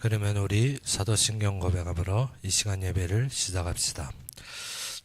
그러면 우리 사도신경 고백함으로 이 시간 예배를 시작합시다.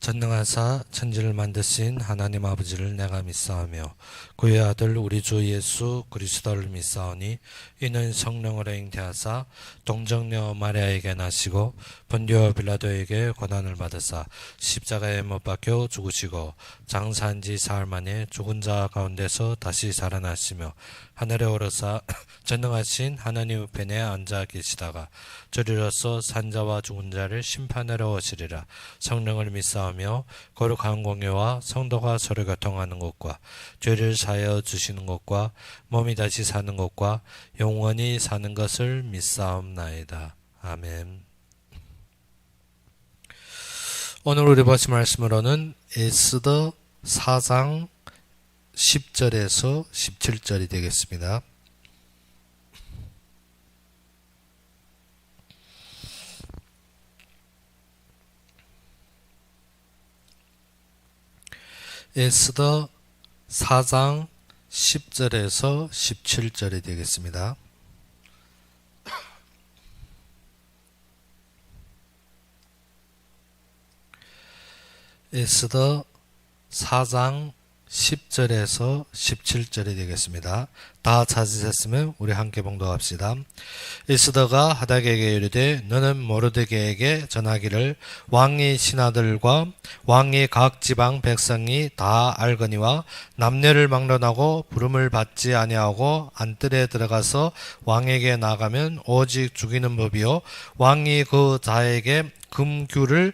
전능하사 천지를 만드신 하나님 아버지를 내가 믿사오며 그의 아들 우리 주 예수 그리스도를 믿사오니 이는 성령으로 잉태하사 동정녀 마리아에게 나시고 본디오 빌라도에게 고난을 받으사 십자가에 못 박혀 죽으시고 장사한 지 사흘 만에 죽은 자 가운데서 다시 살아나시며 하늘에 오르사 전능하신 하나님 우편에 앉아 계시다가 저리로서 산자와 죽은 자를 심판하러 오시리라. 성령을 믿사오며 거룩한 공예와 성도가 서로 교통하는 것과 죄를 사하여 주시는 것과 몸이 다시 사는 것과 영원히 사는 것을 믿사옵나이다. 아멘. 오늘 우리 보실 말씀으로는 에스더 4장 10절에서 17절이 되겠습니다. 에스더 4장 10절에서 17절이 되겠습니다. 에스더 4장 10절에서 17절이 되겠습니다. 다 찾으셨으면 우리 함께 봉독합시다. 에스더가 하닥에게 이르되 너는 모르드게에게 전하기를 왕의 신하들과 왕의 각 지방 백성이 다 알거니와 남녀를 막론하고 부름을 받지 아니하고 안뜰에 들어가서 왕에게 나가면 오직 죽이는 법이요 왕이 그 자에게 금규를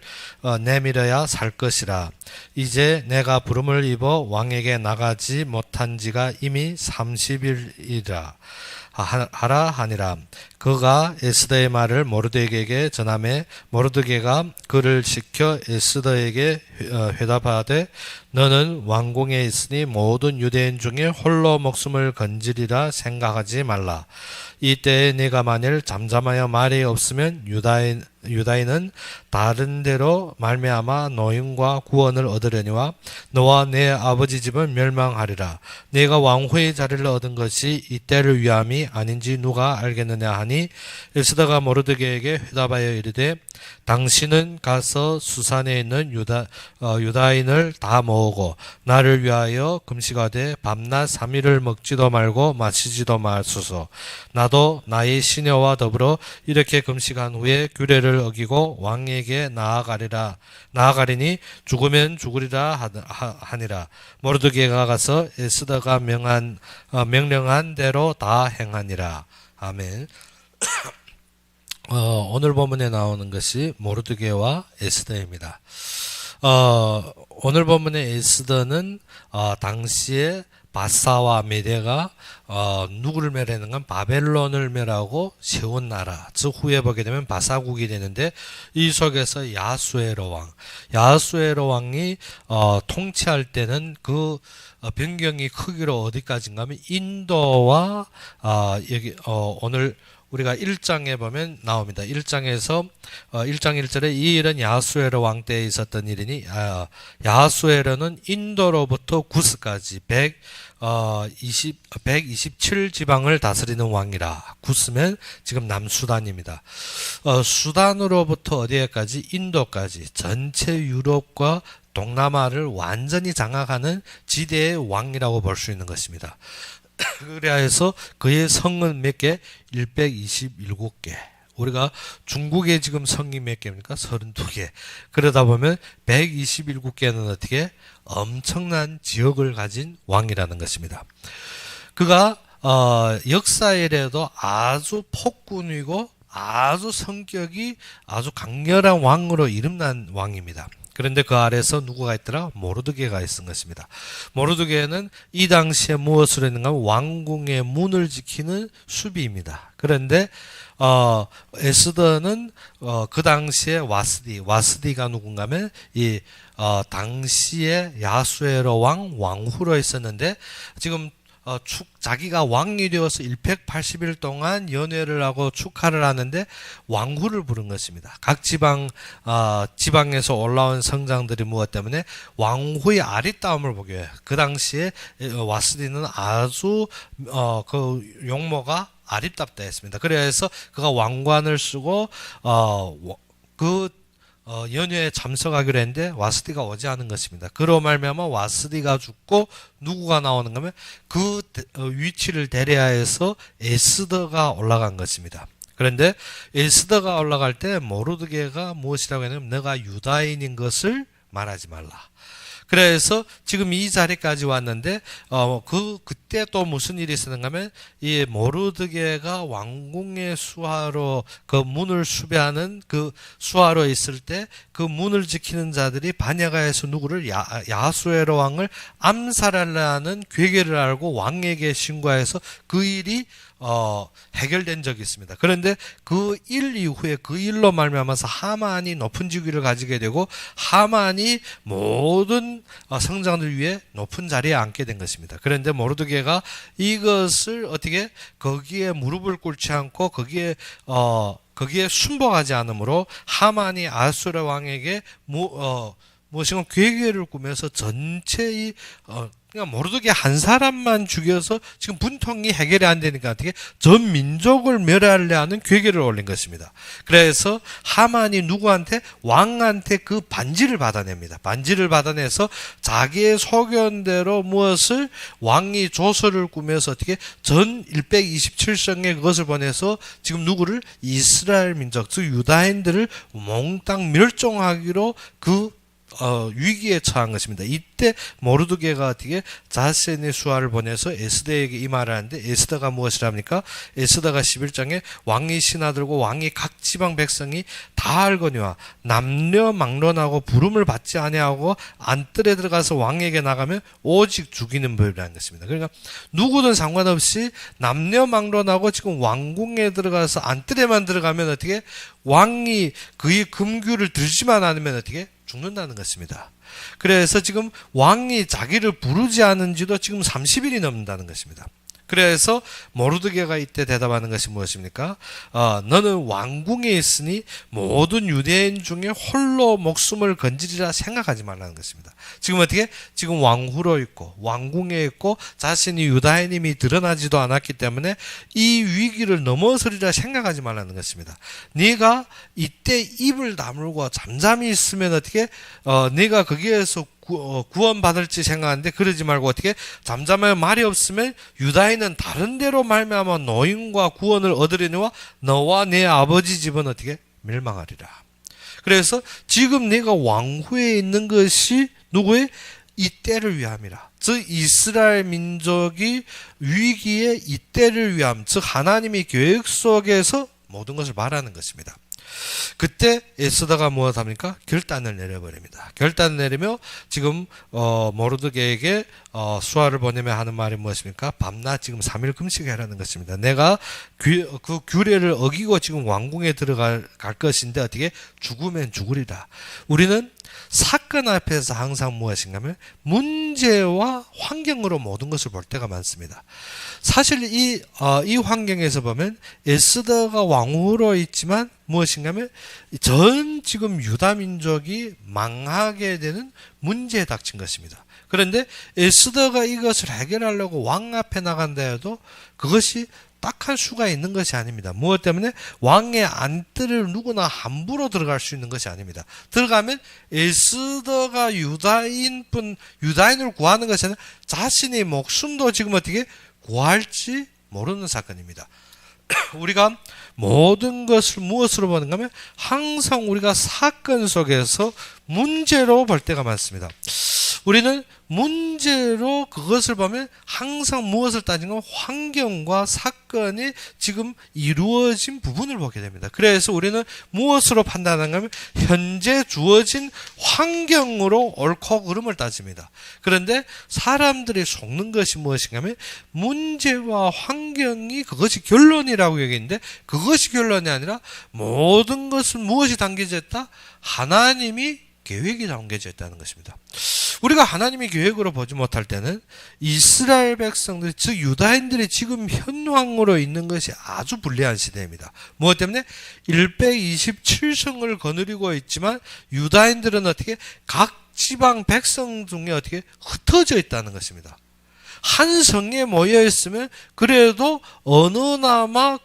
내밀어야 살 것이라. 이제 내가 부름을 입어 왕에게 나가지 못한 지가 이미 30일이라 하라 하니라. 그가 에스더의 말을 모르드게에게 전하매 모르드게가 그를 시켜 에스더에게 회답하되 너는 왕궁에 있으니 모든 유대인 중에 홀로 목숨을 건지리라 생각하지 말라. 이때에 네가 만일 잠잠하여 말이 없으면 유다인은 다른 데로 말미암아 노임과 구원을 얻으려니와 너와 내 아버지 집은 멸망하리라. 네가 왕후의 자리를 얻은 것이 이때를 위함이 아닌지 누가 알겠느냐 하니 에스더가 모르드게에게 회답하여 이르되 당신은 가서 수산에 있는 유다인을 다 모으고 나를 위하여 금식하되 밤낮 3일을 먹지도 말고 마시지도 마소서. 나도 나의 시녀와 더불어 이렇게 금식한 후에 규례를 어기고 왕에게 나아가리니 죽으면 죽으리라 하니라. 모르드게가 가서 에스더가 명령한 대로 다 행하니라. 아멘. 오늘 본문에 나오는 것이 모르드게와 에스더입니다. 오늘 본문의 에스더는 당시에 바사와 메대가 누구를 멸하는가? 바벨론을 멸하고 세운 나라, 즉 후에 보게 되면 바사국이 되는데 이 속에서 야수에로 왕이 통치할 때는 그 변경이 크기로 어디까지인가 하면 인도와 여기 오늘 우리가 1장에 보면 나옵니다. 1장에서 1장 1절에 이 일은 야수에로 왕 때에 있었던 일이니 야수에로는 인도로부터 구스까지 127 지방을 다스리는 왕이라. 구스면 지금 남수단입니다. 수단으로부터 어디에까지? 인도까지 전체 유럽과 동남아를 완전히 장악하는 지대의 왕이라고 볼 수 있는 것입니다. 그래야 해서 그의 성은 몇 개? 127개. 우리가 중국에 지금 성이 몇 개입니까? 32개. 그러다 보면 127개는 어떻게? 엄청난 지역을 가진 왕이라는 것입니다. 그가 역사에라도 아주 폭군이고 아주 성격이 아주 강렬한 왕으로 이름난 왕입니다. 그런데 그 아래서 누구가 있더라? 모르드게가 있은 것입니다. 모르드게는 이 당시에 무엇을 했는가 하면 왕궁의 문을 지키는 수비입니다. 그런데 에스더는 그 당시에 와스디가 누군가 하면 이 당시에 야수에로 왕후로 있었는데 지금 자기가 왕이 되어서 180일 동안 연회를 하고 축하를 하는데 왕후를 부른 것입니다. 각 지방에서 올라온 성장들이 무엇 때문에 왕후의 아리따움을 보게 해요. 그 당시에 와스디는 아주 그 용모가 아립답다 했습니다. 그래서 그가 왕관을 쓰고 연회에 참석하기로 했는데 와스디가 오지 않은 것입니다. 그로 말미암아 와스디가 죽고 누구가 나오는가 하면 그 위치를 대리하여서 에스더가 올라간 것입니다. 그런데 에스더가 올라갈 때 모르드게가 무엇이라고 했냐면 너가 유다인인 것을 말하지 말라. 그래서 지금 이 자리까지 왔는데 그때 또 무슨 일이 있었는가 하면 이 모르드게가 왕궁의 수하로 그 문을 수배하는 그 수하로 있을 때 그 문을 지키는 자들이 반야가에서 누구를 야수에로 왕을 암살하려는 괴계를 알고 왕에게 신고해서 그 일이 해결된 적이 있습니다. 그런데 그 일 이후에 그 일로 말미암아서 하만이 높은 직위를 가지게 되고 하만이 모든 성장들 위해 높은 자리에 앉게 된 것입니다. 그런데 모르드게가 이것을 어떻게 거기에 무릎을 꿇지 않고 거기에 순복하지 않으므로 하만이 아수르 왕에게 무엇인가 괴계를 꾸며서 전체의 그러니까 모르드게 한 사람만 죽여서 지금 분통이 해결이 안 되니까 어떻게 전 민족을 멸하려 하는 괴계를 올린 것입니다. 그래서 하만이 누구한테 왕한테 그 반지를 받아냅니다. 반지를 받아내서 자기의 소견대로 무엇을 왕이 조서를 꾸며서 어떻게 전 127성에 그것을 보내서 지금 누구를 이스라엘 민족 즉 유다인들을 몽땅 멸종하기로 위기에 처한 것입니다. 이때 모르드게가 어떻게 자센의 수하를 보내서 에스더에게 이 말을 하는데 에스더가 무엇을 합니까? 에스더가 11장에 왕이 신하들과 왕이 각 지방 백성이 다 알거니와 남녀 막론하고 부름을 받지 아니하고 안뜰에 들어가서 왕에게 나가면 오직 죽이는 법이라는 것입니다. 그러니까 누구든 상관없이 남녀 막론하고 지금 왕궁에 들어가서 안뜰에만 들어가면 어떻게 왕이 그의 금규를 들지만 않으면 어떻게 죽는다는 것입니다. 그래서 지금 왕이 자기를 부르지 않은 지도 지금 30일이 넘는다는 것입니다. 그래서 모르드게가 이때 대답하는 것이 무엇입니까? 너는 왕궁에 있으니 모든 유대인 중에 홀로 목숨을 건지리라 생각하지 말라는 것입니다. 지금 어떻게? 지금 왕후로 있고 왕궁에 있고 자신이 유다인임이 드러나지도 않았기 때문에 이 위기를 넘어서리라 생각하지 말라는 것입니다. 네가 이때 입을 다물고 잠잠히 있으면 어떻게? 네가 거기에서 구원받을지 생각하는데 그러지 말고 어떻게 잠잠하여 말이 없으면 유다인은 다른 데로 말미암아 노임과 구원을 얻으려니와 너와 내 아버지 집은 어떻게 멸망하리라. 그래서 지금 네가 왕후에 있는 것이 누구의 이때를 위함이라. 즉 이스라엘 민족이 위기의 이때를 위함, 즉 하나님의 계획 속에서 모든 것을 말하는 것입니다. 그때 에스더가 무엇합니까? 결단을 내려버립니다. 결단을 내리며 지금 모르드게에게 수하를 보내며 하는 말이 무엇입니까? 밤낮 지금 3일 금식하라는 것입니다. 내가 그 규례를 어기고 지금 왕궁에 들어갈 것인데 어떻게 죽으면 죽으리라. 우리는 사건 앞에서 항상 무엇인가 하면 문제와 환경으로 모든 것을 볼 때가 많습니다. 사실 이 환경에서 보면 에스더가 왕후로 있지만 무엇인가 하면 전 지금 유다 민족이 망하게 되는 문제에 닥친 것입니다. 그런데 에스더가 이것을 해결하려고 왕 앞에 나간다 해도 그것이 딱한 수가 있는 것이 아닙니다. 무엇 때문에? 왕의 안뜰을 누구나 함부로 들어갈 수 있는 것이 아닙니다. 들어가면 에스더가 유다인을 구하는 것이 아니라 자신의 목숨도 지금 어떻게 구할지 모르는 사건입니다. 우리가 모든 것을 무엇으로 보는가 하면 항상 우리가 사건 속에서 문제로 볼 때가 많습니다. 우리는 문제로 그것을 보면 항상 무엇을 따지면 환경과 사건이 지금 이루어진 부분을 보게 됩니다. 그래서 우리는 무엇으로 판단하는가 하면 현재 주어진 환경으로 옳고 그름을 따집니다. 그런데 사람들이 속는 것이 무엇인가 하면 문제와 환경이 그것이 결론이라고 여기는데 그것이 결론이 아니라 모든 것은 무엇이 담겨져 있다? 하나님이 계획이 담겨져 있다는 것입니다. 우리가 하나님의 계획으로 보지 못할 때는 이스라엘 백성들이 즉 유다인들이 지금 현황으로 있는 것이 아주 불리한 시대입니다. 무엇 때문에 127성을 거느리고 있지만 유다인들은 어떻게 각 지방 백성 중에 어떻게 흩어져 있다는 것입니다. 한 성에 모여 있으면 그래도 어느나마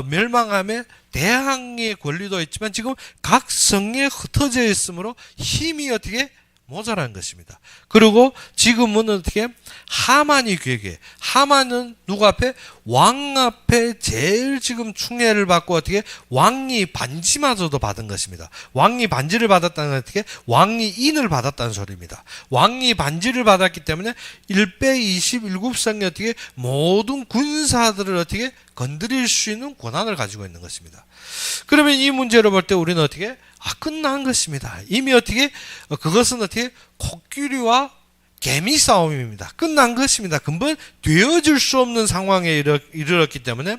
멸망함에 대항의 권리도 있지만 지금 각 성에 흩어져 있으므로 힘이 어떻게 모자란 것입니다. 그리고 지금은 어떻게 하만이 괴계, 하만은 누구 앞에? 왕 앞에 제일 지금 충애를 받고 어떻게 왕이 반지마저도 받은 것입니다. 왕이 반지를 받았다는 건 어떻게 왕이 인을 받았다는 소리입니다. 왕이 반지를 받았기 때문에 127성이 어떻게 모든 군사들을 어떻게 건드릴 수 있는 권한을 가지고 있는 것입니다. 그러면 이 문제를 볼 때 우리는 어떻게 끝난 것입니다. 이미 어떻게 그것은 어떻게 코끼리와 개미 싸움입니다. 끝난 것입니다. 근본 되어질 수 없는 상황에 이르렀기 때문에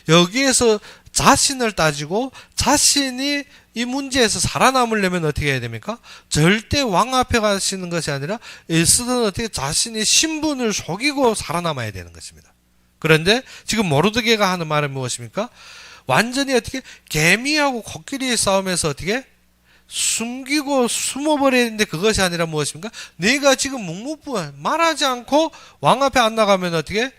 여기에서 자신을 따지고 자신이 이 문제에서 살아남으려면 어떻게 해야 됩니까? 절대 왕 앞에 가시는 것이 아니라 에스더는 어떻게 자신의 신분을 속이고 살아남아야 되는 것입니다. 그런데 지금 모르드게가 하는 말은 무엇입니까? 완전히 어떻게 개미하고 코끼리의 싸움에서 어떻게 숨기고 숨어버려야 되는데 그것이 아니라 무엇입니까? 내가 지금 묵묵부한 말하지 않고 왕 앞에 안 나가면 어떻게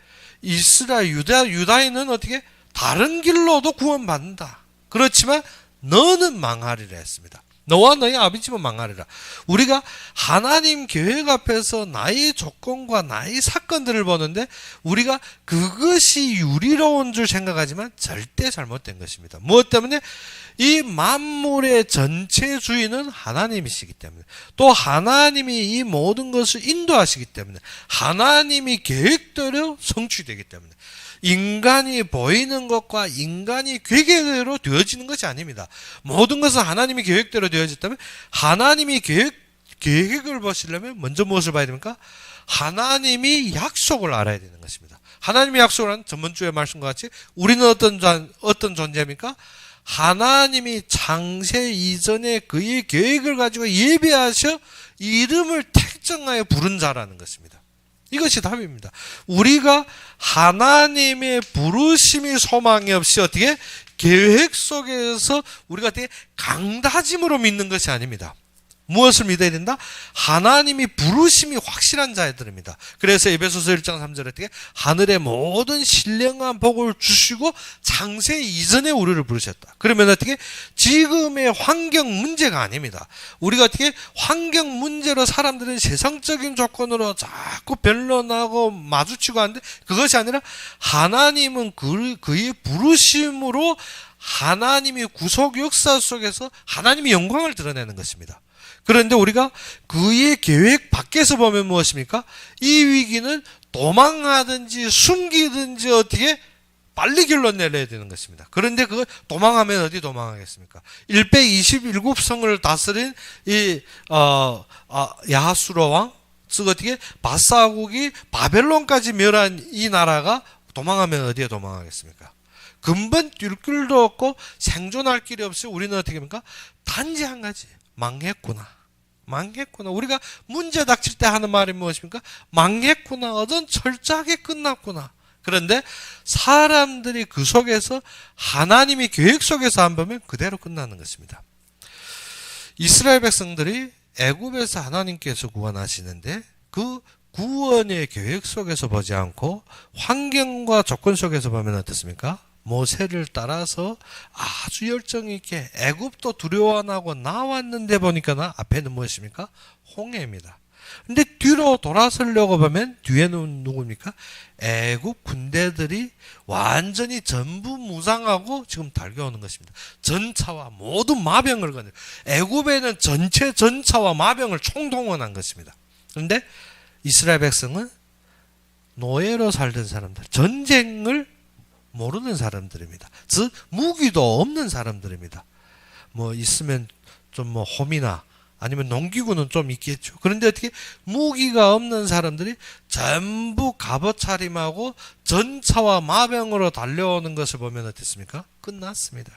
이스라엘 유다인은 어떻게 다른 길로도 구원받는다. 그렇지만 너는 망하리라 했습니다. 너와 너희 아비집은 망하리라. 우리가 하나님 계획 앞에서 나의 조건과 나의 사건들을 보는데 우리가 그것이 유리로운 줄 생각하지만 절대 잘못된 것입니다. 무엇 때문에? 이 만물의 전체 주인은 하나님이시기 때문에, 또 하나님이 이 모든 것을 인도하시기 때문에, 하나님이 계획대로 성취되기 때문에 인간이 보이는 것과 인간이 계획대로 되어지는 것이 아닙니다. 모든 것은 하나님이 계획대로 되어졌다면 하나님이 계획을 보시려면 먼저 무엇을 봐야 됩니까? 하나님이 약속을 알아야 되는 것입니다. 하나님의 약속을 하는 전번주의 말씀과 같이 우리는 어떤 존재입니까? 하나님이 창세 이전에 그의 계획을 가지고 예배하셔 이름을 택정하여 부른 자라는 것입니다. 이것이 답입니다. 우리가 하나님의 부르심이 소망이 없이 어떻게 계획 속에서 우리가 어떻게 강다짐으로 믿는 것이 아닙니다. 무엇을 믿어야 된다? 하나님이 부르심이 확실한 자들입니다. 그래서 에베소서 1장 3절에 어떻게 하늘의 모든 신령한 복을 주시고 창세 이전에 우리를 부르셨다. 그러면 어떻게 지금의 환경 문제가 아닙니다. 우리가 어떻게 환경 문제로 사람들은 세상적인 조건으로 자꾸 변론하고 마주치고 하는데 그것이 아니라 하나님은 그의 부르심으로 하나님이 구속 역사 속에서 하나님의 영광을 드러내는 것입니다. 그런데 우리가 그의 계획 밖에서 보면 무엇입니까? 이 위기는 도망하든지 숨기든지 어떻게 빨리 결론 내려야 되는 것입니다. 그런데 그걸 도망하면 어디 도망하겠습니까? 127성을 다스린 이 야하수로 왕, 즉 어떻게 바사국이 바벨론까지 멸한 이 나라가 도망하면 어디에 도망하겠습니까? 근본 뛸 길도 없고 생존할 길이 없이 우리는 어떻게 합니까? 단지 한 가지, 망했구나. 우리가 문제 닥칠 때 하는 말이 무엇입니까? 망했구나. 어떤 철저하게 끝났구나. 그런데 사람들이 그 속에서 하나님의 계획 속에서 안 보면 그대로 끝나는 것입니다. 이스라엘 백성들이 애굽에서 하나님께서 구원하시는데 그 구원의 계획 속에서 보지 않고 환경과 조건 속에서 보면 어떻습니까? 모세를 따라서 아주 열정 있게 애굽도 두려워 안 하고 나왔는데 보니까 앞에는 무엇입니까? 홍해입니다. 근데 뒤로 돌아서려고 보면 뒤에는 누굽니까? 애굽 군대들이 완전히 전부 무장하고 지금 달려오는 것입니다. 전차와 모든 마병을 건드 애굽에는 전체 전차와 마병을 총동원한 것입니다. 그런데 이스라엘 백성은 노예로 살던 사람들, 전쟁을 모르는 사람들입니다. 즉 무기도 없는 사람들입니다. 뭐 있으면 좀 뭐 홈이나 아니면 농기구는 좀 있겠죠. 그런데 어떻게 무기가 없는 사람들이 전부 갑옷 차림하고 전차와 마병으로 달려오는 것을 보면 어떻습니까? 끝났습니다.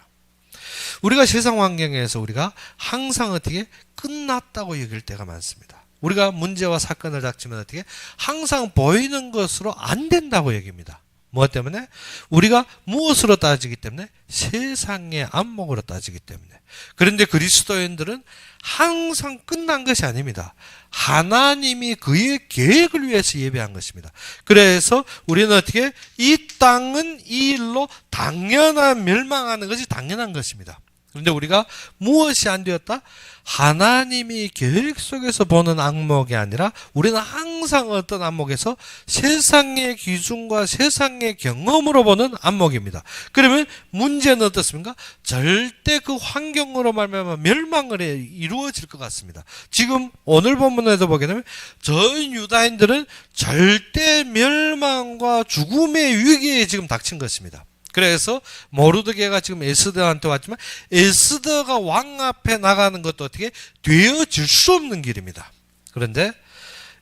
우리가 세상 환경에서 우리가 항상 어떻게 끝났다고 여길 때가 많습니다. 우리가 문제와 사건을 닥치면 어떻게 항상 보이는 것으로 안 된다고 여깁니다. 무엇 때문에? 우리가 무엇으로 따지기 때문에? 세상의 안목으로 따지기 때문에. 그런데 그리스도인들은 항상 끝난 것이 아닙니다. 하나님이 그의 계획을 위해서 예배한 것입니다. 그래서 우리는 어떻게? 이 땅은 이 일로 당연한 멸망하는 것이 당연한 것입니다. 그런데 우리가 무엇이 안 되었다? 하나님이 계획 속에서 보는 안목이 아니라 우리는 항상 어떤 안목에서 세상의 기준과 세상의 경험으로 보는 안목입니다. 그러면 문제는 어떻습니까? 절대 그 환경으로 말미암아 멸망을 이루어질 것 같습니다. 지금 오늘 본문에서 보게 되면 저 유다인들은 절대 멸망과 죽음의 위기에 지금 닥친 것입니다. 그래서 모르드게가 지금 에스더한테 왔지만 에스더가 왕 앞에 나가는 것도 어떻게 되어질 수 없는 길입니다. 그런데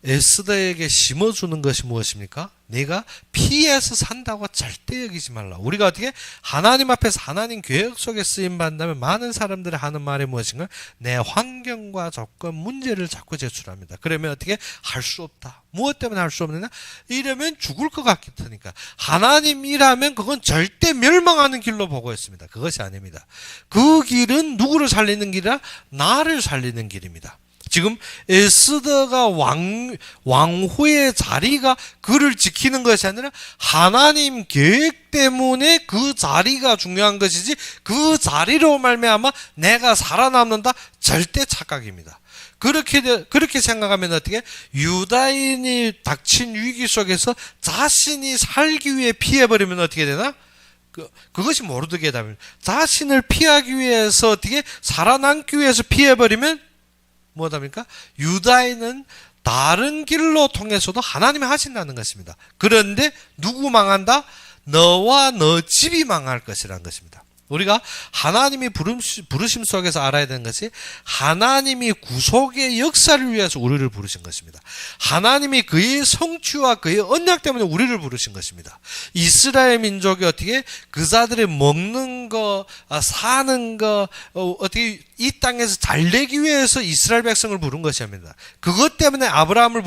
에스더에게 심어주는 것이 무엇입니까? 네가 피해서 산다고 절대 여기지 말라. 우리가 어떻게 하나님 앞에서 하나님 계획 속에 쓰임받는다면 많은 사람들이 하는 말이 무엇인가? 내 환경과 조건, 문제를 자꾸 제출합니다. 그러면 어떻게? 할 수 없다. 무엇 때문에 할 수 없느냐? 이러면 죽을 것 같으니까. 하나님이라면 그건 절대 멸망하는 길로 보고 있습니다. 그것이 아닙니다. 그 길은 누구를 살리는 길이라? 나를 살리는 길입니다. 지금 에스더가 왕후의 자리가 그를 지키는 것이 아니라 하나님 계획 때문에 그 자리가 중요한 것이지 그 자리로 말미암아 내가 살아남는다? 절대 착각입니다. 그렇게 생각하면 어떻게? 유다인이 닥친 위기 속에서 자신이 살기 위해 피해버리면 어떻게 되나? 그것이 모르드게답니다. 자신을 피하기 위해서 어떻게? 살아남기 위해서 피해버리면 뭐답니까? 유다인은 다른 길로 통해서도 하나님이 하신다는 것입니다. 그런데 누구 망한다? 너와 너 집이 망할 것이라는 것입니다. 우리가 하나님이 부르심 속에서 알아야 되는 것이 하나님이 구속의 역사를 위해서 우리를 부르신 것입니다. 하나님이 그의 성취와 그의 언약 때문에 우리를 부르신 것입니다. 이스라엘 민족이 어떻게 그자들의 먹는 거, 사는 거, 어떻게 이 땅에서 잘 되기 위해서 이스라엘 백성을 부른 것이 아닙니다. 그것 때문에 아브라함을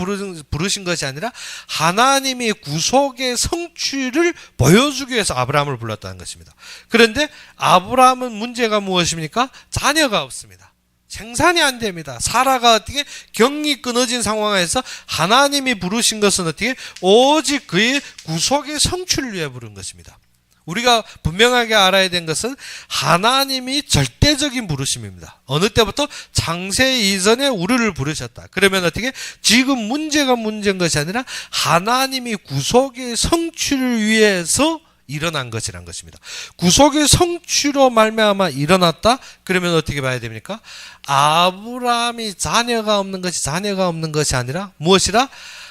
부르신 것이 아니라 하나님이 구속의 성취를 보여주기 위해서 아브라함을 불렀다는 것입니다. 그런데 아브라함은 문제가 무엇입니까? 자녀가 없습니다. 생산이 안 됩니다. 사라가 어떻게 경이 끊어진 상황에서 하나님이 부르신 것은 어떻게 오직 그의 구속의 성취를 위해 부른 것입니다. 우리가 분명하게 알아야 되는 것은 하나님이 절대적인 부르심입니다. 어느 때부터 창세 이전에 우리를 부르셨다. 그러면 어떻게? 지금 문제가 문제인 것이 아니라 하나님이 구속의 성취를 위해서 일어난 것이란 것입니다. 구속의 성취로 말미암아 일어났다? 그러면 어떻게 봐야 됩니까? 아브라함이 자녀가 없는 것이 아니라 무엇이라?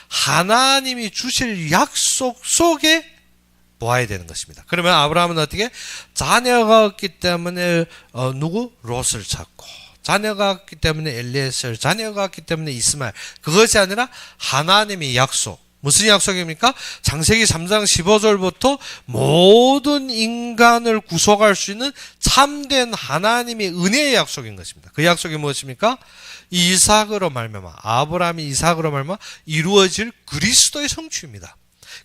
하나님이 주실 약속 속에 보아야 되는 것입니다. 그러면 아브라함은 어떻게? 자녀가 없기 때문에 롯을 찾고, 자녀가 없기 때문에 엘리에셀, 자녀가 없기 때문에 이스마엘. 그것이 아니라 하나님의 약속. 무슨 약속입니까? 창세기 3장 15절부터 모든 인간을 구속할 수 있는 참된 하나님의 은혜의 약속인 것입니다. 그 약속이 무엇입니까? 이삭으로 말미암아, 아브라함이 이삭으로 말미암아 이루어질 그리스도의 성취입니다.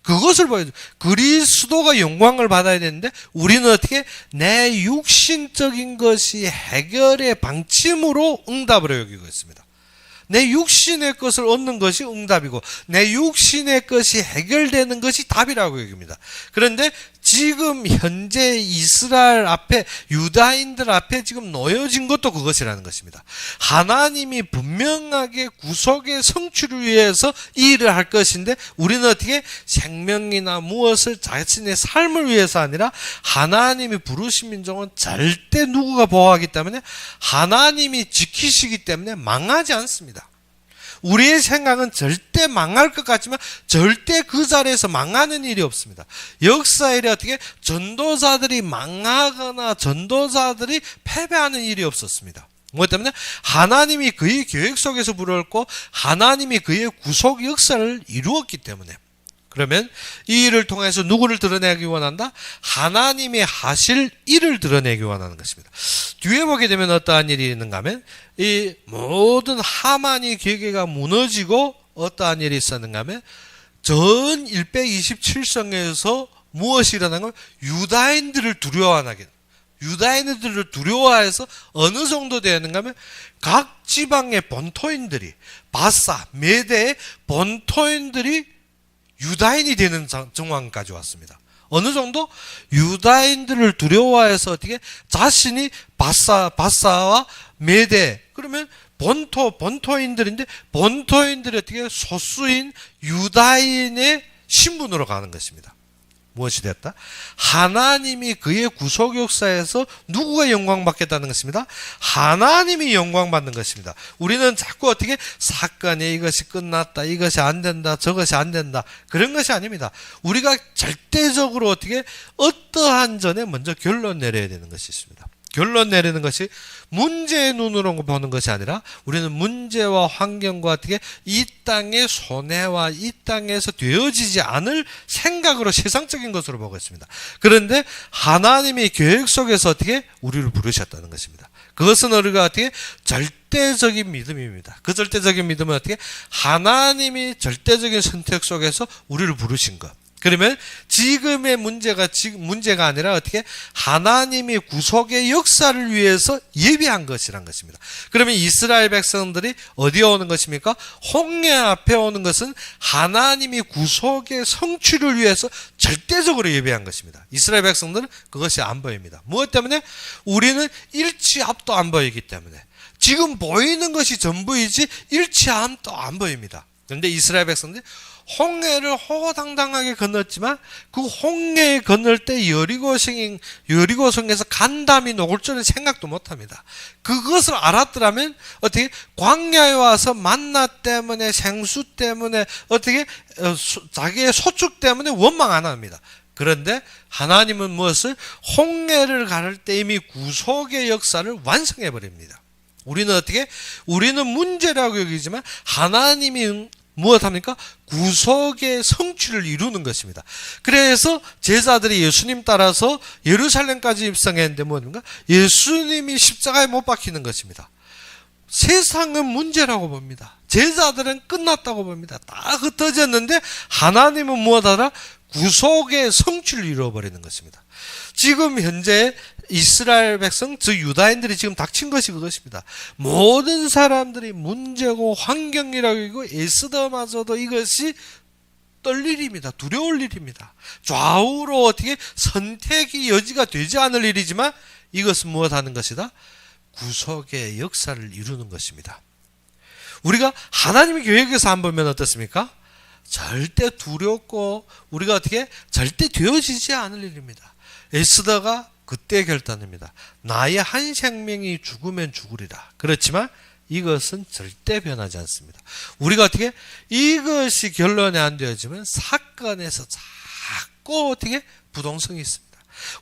그것을 보여줘. 그리스도가 영광을 받아야 되는데 우리는 어떻게? 내 육신적인 것이 해결의 방침으로 응답을 여기고 있습니다. 내 육신의 것을 얻는 것이 응답이고 내 육신의 것이 해결되는 것이 답이라고 여깁니다. 그런데 지금 현재 이스라엘 앞에 유다인들 앞에 지금 놓여진 것도 그것이라는 것입니다. 하나님이 분명하게 구속의 성취를 위해서 이 일을 할 것인데 우리는 어떻게 생명이나 무엇을 자신의 삶을 위해서 아니라 하나님이 부르신 민족은 절대 누구가 보호하기 때문에 하나님이 지키시기 때문에 망하지 않습니다. 우리의 생각은 절대 망할 것 같지만 절대 그 자리에서 망하는 일이 없습니다. 역사일에 어떻게 전도자들이 망하거나 전도자들이 패배하는 일이 없었습니다. 무엇 때문에? 하나님이 그의 계획 속에서 부르었고 하나님이 그의 구속 역사를 이루었기 때문에. 그러면 이 일을 통해서 누구를 드러내기 원한다? 하나님이 하실 일을 드러내기 원하는 것입니다. 뒤에 보게 되면 어떠한 일이 있는가 하면 이 모든 하만이 계계가 무너지고 어떠한 일이 있었는가 하면 전 127성에서 무엇이 일어난 건 유다인들을 두려워하게, 유다인들을 두려워해서 어느 정도 되었는가 하면 각 지방의 본토인들이, 바사, 메대의 본토인들이 유다인이 되는 정황까지 왔습니다. 어느 정도? 유다인들을 두려워해서 어떻게 자신이 바사와 메대, 그러면 본토인들인데 본토인들이 어떻게 소수인 유다인의 신분으로 가는 것입니다. 무엇이 됐다? 하나님이 그의 구속 역사에서 누구가 영광받겠다는 것입니다? 하나님이 영광받는 것입니다. 우리는 자꾸 어떻게 사건에 이것이 끝났다, 이것이 안 된다, 저것이 안 된다, 그런 것이 아닙니다. 우리가 절대적으로 어떻게 어떠한 전에 먼저 결론 내려야 되는 것이 있습니다. 결론 내리는 것이 문제의 눈으로 보는 것이 아니라 우리는 문제와 환경과 어떻게 이 땅의 손해와 이 땅에서 되어지지 않을 생각으로 세상적인 것으로 보고 있습니다. 그런데 하나님의 계획 속에서 어떻게 우리를 부르셨다는 것입니다. 그것은 우리가 어떻게 절대적인 믿음입니다. 그 절대적인 믿음은 어떻게 하나님이 절대적인 선택 속에서 우리를 부르신 것. 그러면 지금의 문제가 아니라 어떻게 하나님이 구속의 역사를 위해서 예비한 것이란 것입니다. 그러면 이스라엘 백성들이 어디에 오는 것입니까? 홍해 앞에 오는 것은 하나님이 구속의 성취를 위해서 절대적으로 예비한 것입니다. 이스라엘 백성들은 그것이 안 보입니다. 무엇 때문에? 우리는 일치 앞도 안 보이기 때문에. 지금 보이는 것이 전부이지 일치 앞도 안 보입니다. 그런데 이스라엘 백성들이 홍해를 호호당당하게 건넜지만 그 홍해 건널 때 여리고성에서 간담이 녹을 줄은 생각도 못합니다. 그것을 알았더라면 어떻게 광야에 와서 만나 때문에 생수 때문에 어떻게 자기의 소축 때문에 원망 안 합니다. 그런데 하나님은 무엇을? 홍해를 가를 때 이미 구속의 역사를 완성해 버립니다. 우리는 어떻게? 우리는 문제라고 여기지만 하나님이 무엇합니까? 구속의 성취를 이루는 것입니다. 그래서 제자들이 예수님 따라서 예루살렘까지 입성했는데 뭡니까? 예수님이 십자가에 못 박히는 것입니다. 세상은 문제라고 봅니다. 제자들은 끝났다고 봅니다. 다 흩어졌는데 하나님은 무엇하라? 구속의 성취를 이루어버리는 것입니다. 지금 현재 이스라엘 백성, 즉 유다인들이 지금 닥친 것이 그것입니다. 모든 사람들이 문제고 환경이라고 하고 에스더마저도 이것이 떨릴 일입니다. 두려울 일입니다. 좌우로 어떻게 선택이 여지가 되지 않을 일이지만 이것은 무엇하는 것이다? 구속의 역사를 이루는 것입니다. 우리가 하나님의 계획에서 안 보면 어떻습니까? 절대 두렵고 우리가 어떻게 절대 되어지지 않을 일입니다. 에스더가 그때 결단입니다. 나의 한 생명이 죽으면 죽으리라. 그렇지만 이것은 절대 변하지 않습니다. 우리가 어떻게 이것이 결론이 안 되어지면 사건에서 자꾸 어떻게 부동성이 있습니다.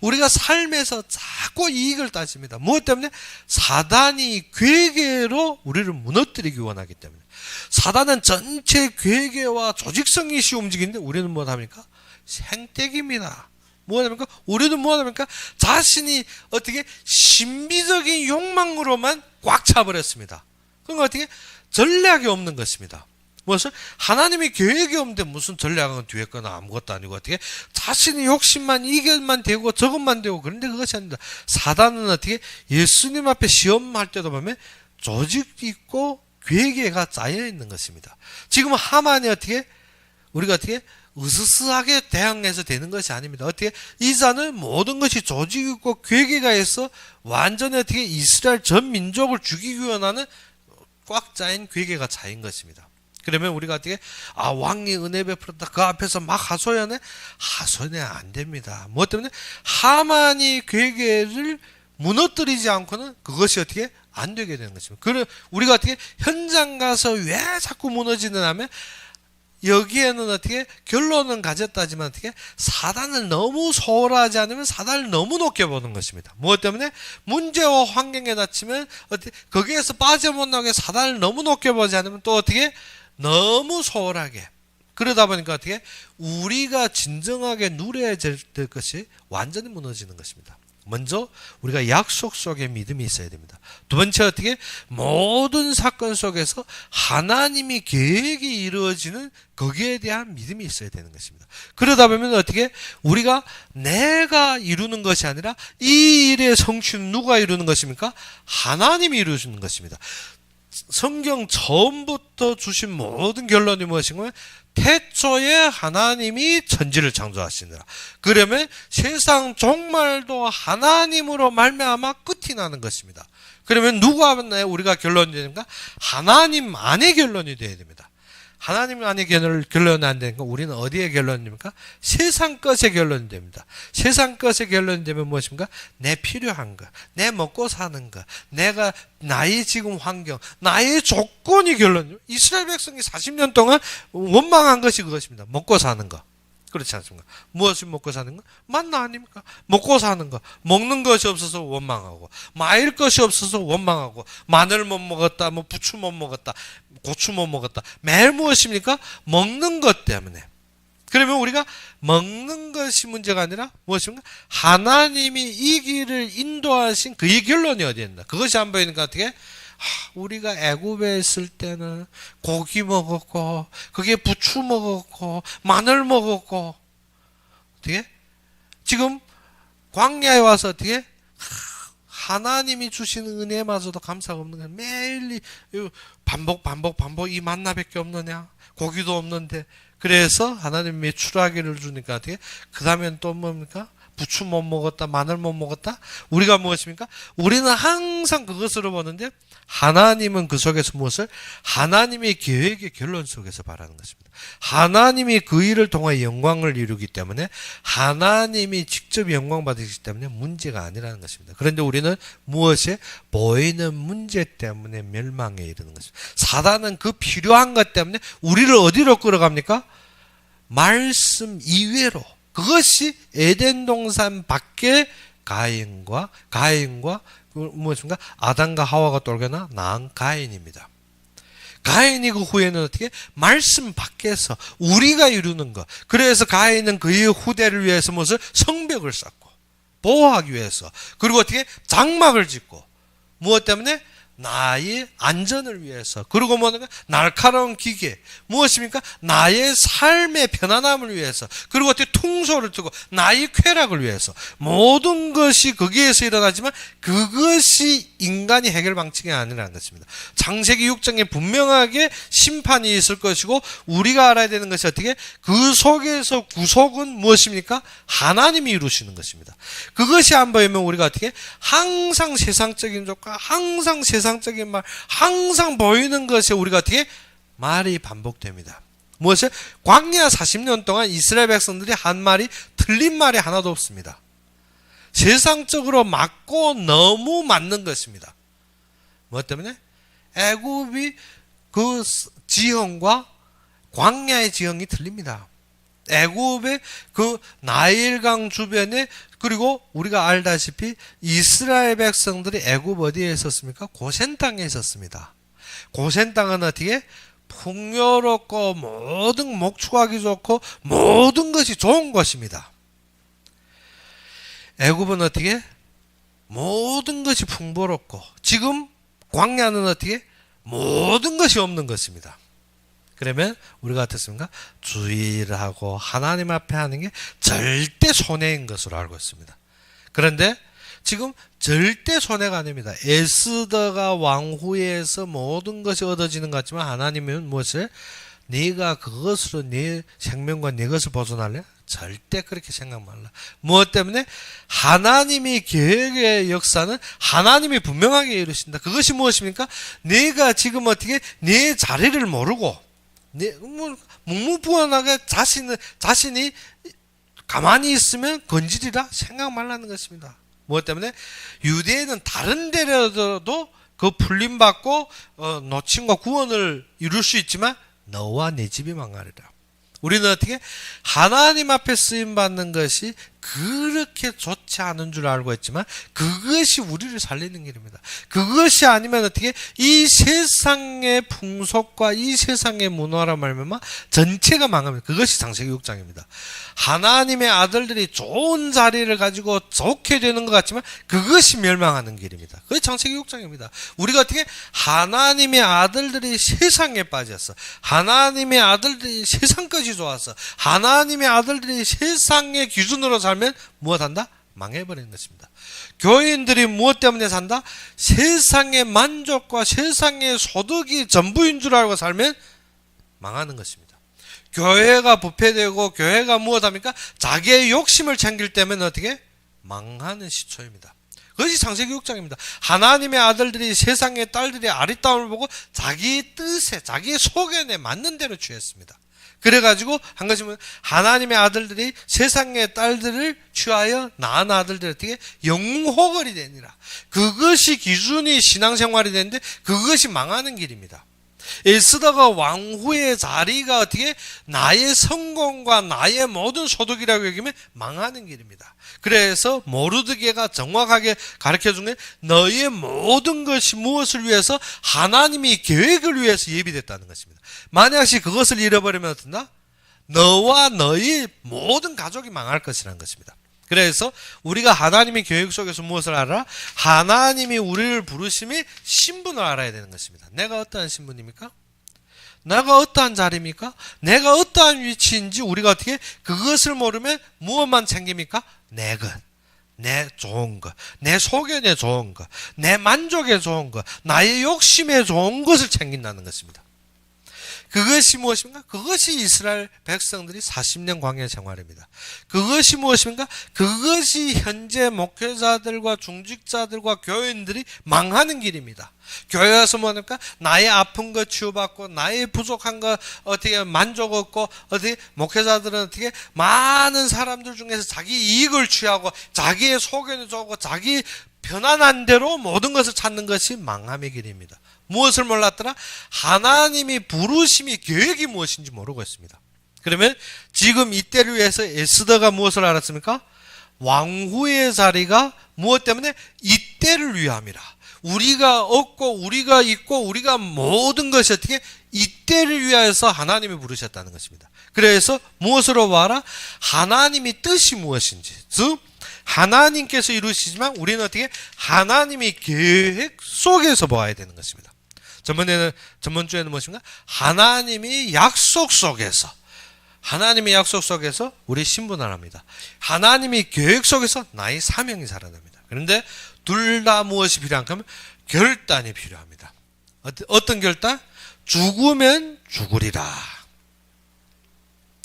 우리가 삶에서 자꾸 이익을 따집니다. 무엇 때문에? 사단이 괴계로 우리를 무너뜨리기 원하기 때문에. 사단은 전체 괴계와 조직성이 움직이는데 우리는 무엇합니까? 생떼기입니다. 무엇합니까? 우리는 무엇합니까? 자신이 어떻게 신비적인 욕망으로만 꽉 차버렸습니다. 그럼 어떻게? 전략이 없는 것입니다. 무엇을? 하나님이 계획이 없는데 무슨 전략은 뒤에 거나 아무것도 아니고 어떻게? 자신의 욕심만 이것만 되고 저것만 되고 그런데 그것이 아닙니다. 사단은 어떻게? 예수님 앞에 시험할 때도 보면 조직 있고 괴계가 짜여 있는 것입니다. 지금 하만이 어떻게? 우리가 어떻게? 으스스하게 대항해서 되는 것이 아닙니다. 어떻게? 이 자는 모든 것이 조직 있고 괴계가 있어 완전히 어떻게 이스라엘 전 민족을 죽이기 원하는 꽉 짜인 괴계가 차인 것입니다. 그러면 우리가 어떻게? 왕이 은혜 베풀었다. 그 앞에서 막 하소연해? 하소연해 안 됩니다. 무엇 때문에? 하만이 괴계를 무너뜨리지 않고는 그것이 어떻게? 안 되게 되는 것입니다. 그래 우리가 어떻게? 현장 가서 왜 자꾸 무너지는 하면 여기에는 어떻게 결론은 가졌다지만 어떻게 사단을 너무 소홀하지 않으면 사단을 너무 높게 보는 것입니다. 무엇 때문에? 문제와 환경에 닥치면 어떻게 거기에서 빠져 못 나오게 사단을 너무 높게 보지 않으면 또 어떻게 너무 소홀하게 그러다 보니까 어떻게 우리가 진정하게 누려야 될 것이 완전히 무너지는 것입니다. 먼저 우리가 약속 속에 믿음이 있어야 됩니다. 두 번째 어떻게? 모든 사건 속에서 하나님이 계획이 이루어지는 거기에 대한 믿음이 있어야 되는 것입니다. 그러다 보면 어떻게? 우리가 내가 이루는 것이 아니라 이 일의 성취는 누가 이루는 것입니까? 하나님이 이루어주는 것입니다. 성경 처음부터 주신 모든 결론이 무엇인가요? 태초에 하나님이 천지를 창조하시느라. 그러면 세상 종말도 하나님으로 말미암아 끝이 나는 것입니다. 그러면 누가 우리가 결론이 됩니까? 하나님 안에 결론이 되어야 됩니다. 하나님 안에 결론이 안 되니까 우리는 어디에 결론이 됩니까? 세상 것에 결론이 됩니다. 세상 것에 결론이 되면 무엇입니까? 내 필요한 것, 내 먹고 사는 것, 내가 나의 지금 환경, 나의 조건이 결론이에요. 이스라엘 백성이 40년 동안 원망한 것이 그것입니다. 먹고 사는 것. 그렇지 않습니까? 무엇을 먹고 사는 거? 만나 아닙니까? 먹고 사는 거. 먹는 것이 없어서 원망하고, 마일 것이 없어서 원망하고, 마늘 못 먹었다, 뭐 부추 못 먹었다, 고추 못 먹었다. 매일 무엇입니까? 먹는 것 때문에. 그러면 우리가 먹는 것이 문제가 아니라 무엇입니까? 하나님이 이 길을 인도하신 그의 결론이 어디에 있나? 그것이 안 보이니까 어떻게? 우리가 애굽에 있을 때는 고기 먹었고, 그게 부추 먹었고, 마늘 먹었고, 어떻게? 지금 광야에 와서 어떻게? 하나님이 주시는 은혜마저도 감사가 없는 거야. 매일 반복 이 만나밖에 없느냐? 고기도 없는데. 그래서 하나님이 추라기를 주니까 어떻게? 그 다음엔 또 뭡니까? 부추 못 먹었다, 마늘 못 먹었다. 우리가 무엇입니까? 우리는 항상 그것으로 보는데 하나님은 그 속에서 무엇을? 하나님의 계획의 결론 속에서 바라는 것입니다. 하나님이 그 일을 통해 영광을 이루기 때문에 하나님이 직접 영광 받으시기 때문에 문제가 아니라는 것입니다. 그런데 우리는 무엇에? 보이는 문제 때문에 멸망에 이르는 것입니다. 사단은 그 필요한 것 때문에 우리를 어디로 끌어갑니까? 말씀 이외로. 그것이 에덴 동산 밖에 가인과 무엇인가? 아담과 하와가 돌거나 낳은 가인입니다. 가인이 그 후에는 어떻게? 말씀 밖에서 우리가 이루는 것. 그래서 가인은 그의 후대를 위해서 무엇을? 성벽을 쌓고 보호하기 위해서. 그리고 어떻게? 장막을 짓고. 무엇 때문에? 나의 안전을 위해서. 그리고 뭐냐? 날카로운 기계. 무엇입니까? 나의 삶의 편안함을 위해서. 그리고 어떻게? 퉁소를 뜨고 나의 쾌락을 위해서. 모든 것이 거기에서 일어나지만 그것이 인간이 해결 방식이 아니라는 것입니다. 창세기 6장에 분명하게 심판이 있을 것이고 우리가 알아야 되는 것이 어떻게? 그 속에서 구속은 무엇입니까? 하나님이 이루시는 것입니다. 그것이 안 보이면 우리가 어떻게? 항상 세상적인 조건, 항상 세상적인 말, 항상 보이는 것에 우리가 어떻게? 말이 반복됩니다. 무엇을? 광야 40년 동안 이스라엘 백성들이 한 말이 틀린 말이 하나도 없습니다. 세상적으로 맞고 너무 맞는 것입니다. 무엇 때문에? 애굽이 그 지형과 광야의 지형이 틀립니다. 애굽의 그 나일강 주변에, 그리고 우리가 알다시피 이스라엘 백성들이 애굽 어디에 있었습니까? 고센 땅에 있었습니다. 고센 땅은 어떻게? 풍요롭고 모든 목축하기 좋고 모든 것이 좋은 것입니다. 애굽은 어떻게? 모든 것이 풍부롭고, 지금 광야는 어떻게? 모든 것이 없는 것입니다. 그러면 우리가 어떻습니까? 주의를 하고 하나님 앞에 하는 게 절대 손해인 것으로 알고 있습니다. 그런데 지금 절대 손해가 아닙니다. 에스더가 왕후에서 모든 것이 얻어지는 것 같지만 하나님은 무엇을? 네가 그것으로 네 생명과 네 것을 벗어날래? 절대 그렇게 생각 말라. 무엇 때문에? 하나님이 계획의 역사는 하나님이 분명하게 이루신다. 그것이 무엇입니까? 네가 지금 어떻게 네 자리를 모르고 묵묵부원하게 자신이 가만히 있으면 건지리라 생각 말라는 것입니다. 무엇 때문에? 유대인은 다른 데라도 그 풀림받고 노침과 구원을 이룰 수 있지만 너와 내 집이 망하리라. 우리는 어떻게? 하나님 앞에 쓰임받는 것이 그렇게 좋지 않은 줄 알고 있지만 그것이 우리를 살리는 길입니다. 그것이 아니면 어떻게 이 세상의 풍속과 이 세상의 문화라 말미암아 전체가 망합니다. 그것이 창세기 6장입니다. 하나님의 아들들이 좋은 자리를 가지고 좋게 되는 것 같지만 그것이 멸망하는 길입니다. 그게 창세기 6장입니다. 우리가 어떻게 하나님의 아들들이 세상에 빠졌어. 하나님의 아들들이 세상까지 좋았어. 하나님의 아들들이 세상의 기준으로 살면 무엇한다? 망해버리는 것입니다. 교인들이 무엇 때문에 산다? 세상의 만족과 세상의 소득이 전부인 줄 알고 살면 망하는 것입니다. 교회가 부패되고 교회가 무엇합니까? 자기의 욕심을 챙길 때면 어떻게? 망하는 시초입니다. 그것이 창세기 6장입니다. 하나님의 아들들이 세상의 딸들의 아리따움을 보고 자기 뜻에 자기의 소견에 맞는 대로 취했습니다. 그래가지고 한 것이 뭐냐면 하나님의 아들들이 세상의 딸들을 취하여 낳은 아들들 어떻게 영호걸이 되니라. 그것이 기준이 신앙생활이 되는데 그것이 망하는 길입니다. 에스더가 왕후의 자리가 어떻게 나의 성공과 나의 모든 소득이라고 여기면 망하는 길입니다. 그래서 모르드게가 정확하게 가르쳐준 게 너의 모든 것이 무엇을 위해서? 하나님이 계획을 위해서 예비됐다는 것입니다. 만약에 그것을 잃어버리면 어떤다? 너와 너의 모든 가족이 망할 것이라는 것입니다. 그래서 우리가 하나님의 계획 속에서 무엇을 알아? 하나님이 우리를 부르심이 신분을 알아야 되는 것입니다. 내가 어떠한 신분입니까? 내가 어떠한 자리입니까? 내가 어떠한 위치인지 우리가 어떻게 그것을 모르면 무엇만 챙깁니까? 내 것, 내 좋은 것, 내 소견에 좋은 것, 내 만족에 좋은 것, 나의 욕심에 좋은 것을 챙긴다는 것입니다. 그것이 무엇입니까? 그것이 이스라엘 백성들이 40년 광야 생활입니다. 그것이 무엇입니까? 그것이 현재 목회자들과 중직자들과 교인들이 망하는 길입니다. 교회 와서 뭐합니까? 나의 아픈 거 치유받고 나의 부족한 거 어떻게 만족 얻고 어떻게 목회자들은 어떻게 많은 사람들 중에서 자기 이익을 취하고 자기의 소견이 좋고 자기 편안한 대로 모든 것을 찾는 것이 망함의 길입니다. 무엇을 몰랐더라? 하나님이 부르심이 계획이 무엇인지 모르고 있습니다. 그러면 지금 이때를 위해서 에스더가 무엇을 알았습니까? 왕후의 자리가 무엇 때문에? 이때를 위함이라. 우리가 얻고 우리가 있고 우리가 모든 것이 어떻게? 이때를 위하여서 하나님이 부르셨다는 것입니다. 그래서 무엇으로 봐라? 하나님이 뜻이 무엇인지, 즉 하나님께서 이루시지만 우리는 어떻게? 하나님의 계획 속에서 보아야 되는 것입니다. 전번주에는 무엇인가? 하나님이 약속 속에서, 하나님의 약속 속에서 우리 신분을 합니다. 하나님의 계획 속에서 나의 사명이 살아납니다. 그런데 둘 다 무엇이 필요한가 하면 결단이 필요합니다. 어떤 결단? 죽으면 죽으리라.